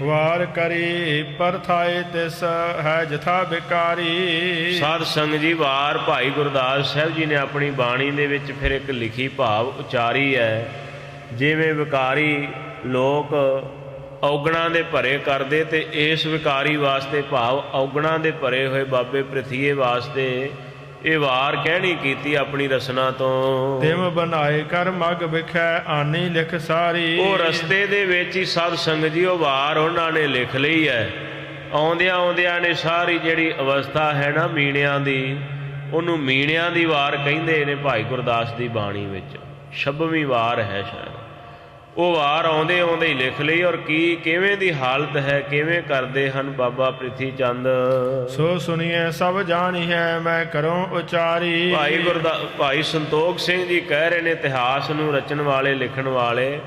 ਵਾਰ ਕਰੀ ਪਰਥਾਏ ਤਿਸ ਹੈ ਜਥਾ ਬਿਕਾਰੀ। ਸਾਧ ਸੰਗ ਜੀ ਵਾਰ ਭਾਈ ਗੁਰਦਾਸ ਸਾਹਿਬ ਜੀ ਨੇ ਆਪਣੀ ਬਾਣੀ ਦੇ ਵਿੱਚ ਫਿਰ ਇੱਕ ਲਿਖੀ ਭਾਵ ਉਚਾਰੀ ਹੈ। ਜਿਵੇਂ ਵਿਕਾਰੀ ਲੋਕ ਔਗਣਾਂ ਦੇ ਭਰੇ ਕਰਦੇ, ਤੇ ਇਸ ਵਿਕਾਰੀ ਵਾਸਤੇ ਭਾਵ ਔਗਣਾਂ ਦੇ ਭਰੇ ਹੋਏ ਬਾਬੇ ਪ੍ਰਿਥੀਏ ਵਾਸਤੇ ਇਹ ਵਾਰ ਕਹਿਣੀ ਕੀਤੀ ਆਪਣੀ ਰਸਨਾ ਤੋਂ। ਤਿਮ ਬਣਾਏ ਕਰ ਮਗ ਵਿਖੈ ਆਨੀ ਲਿਖ ਸਾਰੀ। ਉਹ ਰਸਤੇ ਦੇ ਵਿੱਚ ਹੀ ਸਾਧ ਸੰਗਤ ਜੀ ਉਹ ਵਾਰ ਉਹਨਾਂ ਨੇ ਲਿਖ ਲਈ ਹੈ। ਆਉਂਦਿਆਂ ਆਉਂਦਿਆਂ ਨੇ ਸਾਰੀ ਜਿਹੜੀ ਅਵਸਥਾ ਹੈ ਨਾ ਮੀਣਿਆਂ ਦੀ, ਉਹਨੂੰ ਮੀਣਿਆਂ ਦੀ ਵਾਰ ਕਹਿੰਦੇ ਨੇ ਭਾਈ ਗੁਰਦਾਸ ਦੀ ਬਾਣੀ ਵਿੱਚ। 26ਵੀਂ ਵਾਰ ਹੈ ਸ਼ਾਇਦ। ਉਹ ਵਾਰ ਆਉਂਦੇ ਆਉਂਦੇ ਹੀ ਲਿਖ ਲਈ। ਔਰ ਕੀ ਕਿਵੇਂ ਦੀ ਹਾਲਤ ਹੈ, ਕਿਵੇਂ ਕਰਦੇ ਹਨ ਬਾਬਾ ਪ੍ਰਿਥੀ ਚੰਦ। ਸੋ ਸੁਣੀਏ ਸਭ ਜਾਣੀ ਹੈ ਮੈਂ ਕਰੂੰ ਉਚਾਰੀ। ਭਾਈ ਸੰਤੋਖ ਸਿੰਘ ਜੀ ਕਹਿ ਰਹੇ ਨੇ, ਇਤਿਹਾਸ ਨੂੰ ਰਚਣ ਵਾਲੇ ਲਿਖਣ ਵਾਲੇ,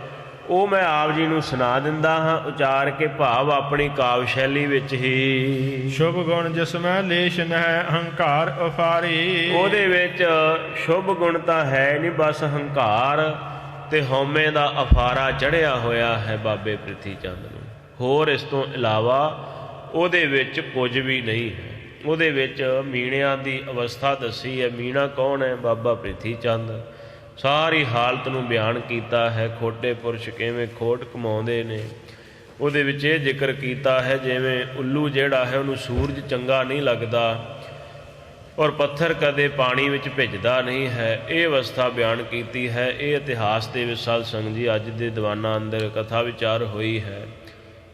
ਉਹ ਮੈਂ ਆਪ ਜੀ ਨੂੰ ਸੁਣਾ ਦਿੰਦਾ ਹਾਂ ਉਚਾਰ ਕੇ, ਭਾਵ ਆਪਣੀ ਕਾਵਿ ਸ਼ੈਲੀ ਵਿੱਚ ਹੀ। ਸ਼ੁਭ ਗੁਣ ਜਿਸ ਮੈਂ ਲੇਸ਼ ਨਹਿ ਅਹੰਕਾਰ ਉਫਾਰੀ। ਉਹਦੇ ਵਿੱਚ ਸ਼ੁਭ ਗੁਣ ਤਾਂ ਹੈ ਨਹੀਂ, ਬਸ ਹੰਕਾਰ ਤੇ ਹਉਮੈ ਦਾ ਅਫਾਰਾ ਚੜ੍ਹਿਆ ਹੋਇਆ ਹੈ ਬਾਬੇ ਪ੍ਰਿਥੀ ਚੰਦ ਨੂੰ। ਹੋਰ ਇਸ ਤੋਂ ਇਲਾਵਾ ਉਹਦੇ ਵਿੱਚ ਕੁਝ ਵੀ ਨਹੀਂ ਹੈ। ਉਹਦੇ ਵਿੱਚ ਮੀਣਿਆਂ ਦੀ ਅਵਸਥਾ ਦੱਸੀ ਹੈ। ਮੀਣਾ ਕੌਣ ਹੈ? ਬਾਬਾ ਪ੍ਰਿਥੀ ਚੰਦ। ਸਾਰੀ ਹਾਲਤ ਨੂੰ ਬਿਆਨ ਕੀਤਾ ਹੈ। ਖੋਟੇ ਪੁਰਸ਼ ਕਿਵੇਂ ਖੋਟ ਕਮਾਉਂਦੇ ਨੇ, ਉਹਦੇ ਵਿੱਚ ਇਹ ਜ਼ਿਕਰ ਕੀਤਾ ਹੈ ਜਿਵੇਂ ਉੱਲੂ ਜਿਹੜਾ ਹੈ ਉਹਨੂੰ ਸੂਰਜ ਚੰਗਾ ਨਹੀਂ ਲੱਗਦਾ, ਔਰ ਪੱਥਰ ਕਦੇ ਪਾਣੀ ਵਿੱਚ ਭਿੱਜਦਾ ਨਹੀਂ ਹੈ। ਇਹ ਅਵਸਥਾ ਬਿਆਨ ਕੀਤੀ ਹੈ। ਇਹ ਇਤਿਹਾਸ ਦੇ ਵਿੱਚ ਸਾਧ ਸੰਗਤ ਜੀ ਅੱਜ ਦੇ ਦੀਵਾਨਾਂ ਅੰਦਰ ਕਥਾ ਵਿਚਾਰ ਹੋਈ ਹੈ।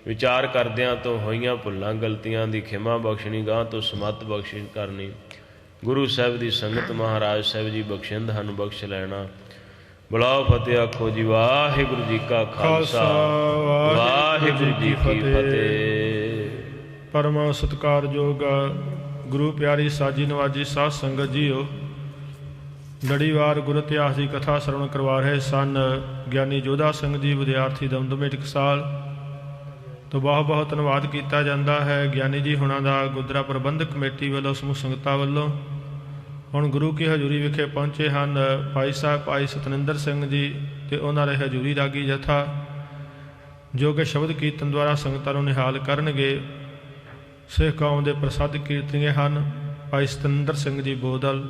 ਵਿਚਾਰ ਕਰਦਿਆਂ ਤੋਂ ਹੋਈਆਂ ਭੁੱਲਾਂ ਗਲਤੀਆਂ ਦੀ ਖਿਮਾ ਬਖਸ਼ਣੀ, ਗਾਂ ਤੋਂ ਸਮੱਤ ਬਖਸ਼ਿਸ਼ ਕਰਨੀ। ਗੁਰੂ ਸਾਹਿਬ ਦੀ ਸੰਗਤ ਮਹਾਰਾਜ ਸਾਹਿਬ ਜੀ ਬਖਸ਼ਿੰਦ ਹਨ, ਬਖਸ਼ ਲੈਣਾ। ਬੁਲਾਓ ਫਤਿਹ ਆਖੋ ਜੀ। ਵਾਹਿਗੁਰੂ ਜੀ ਕਾ ਖਾਲਸਾ, ਵਾਹਿਗੁਰੂ ਜੀ ਕੀ ਫਤਿਹ। ਪਰਮ ਸਤਿਕਾਰਯੋਗ ਗੁਰੂ ਪਿਆਰੀ ਸਾਜੀ ਨਵਾਜੀ ਸਾਧ ਸੰਗਤ ਜੀਓ, ਲੜੀਵਾਰ ਗੁਰ ਇਤਿਹਾਸ ਦੀ ਕਥਾ ਸਰਵਣ ਕਰਵਾ ਰਹੇ ਸਨ ਗਿਆਨੀ ਜੋਧਾ ਸਿੰਘ ਜੀ, ਵਿਦਿਆਰਥੀ ਦਮਦਮੇ ਟਕਸਾਲ ਤੋਂ ਬਹੁਤ ਬਹੁਤ ਧੰਨਵਾਦ ਕੀਤਾ ਜਾਂਦਾ ਹੈ। ਗਿਆਨੀ ਜੀ ਹੁਣਾਂ ਦਾ ਗੁਰਦੁਆਰਾ ਪ੍ਰਬੰਧਕ ਕਮੇਟੀ ਵੱਲੋਂ, ਸਮੂਹ ਸੰਗਤਾਂ ਵੱਲੋਂ ਹੁਣ ਗੁਰੂ ਕੀ ਹਜ਼ੂਰੀ ਵਿਖੇ ਪਹੁੰਚੇ ਹਨ ਭਾਈ ਸਾਹਿਬ ਭਾਈ ਸਤਨਿੰਦਰ ਸਿੰਘ ਜੀ ਤੇ ਉਹਨਾਂ ਦੇ ਹਜ਼ੂਰੀ ਰਾਗੀ ਜਥਾ, ਜੋ ਕਿ ਸ਼ਬਦ ਕੀਰਤਨ ਦੁਆਰਾ ਸੰਗਤਾਂ ਨੂੰ ਨਿਹਾਲ ਕਰਨਗੇ। ਸਿੱਖ ਕੌਮ ਦੇ ਪ੍ਰਸਿੱਧ ਕੀਰਤਨੀਏ ਹਨ ਭਾਈ ਸਤਿੰਦਰ ਸਿੰਘ ਜੀ ਬੋਦਲ।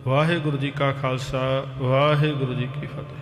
ਵਾਹਿਗੁਰੂ ਜੀ ਕਾ ਖਾਲਸਾ, ਵਾਹਿਗੁਰੂ ਜੀ ਕੀ ਫਤਿਹ।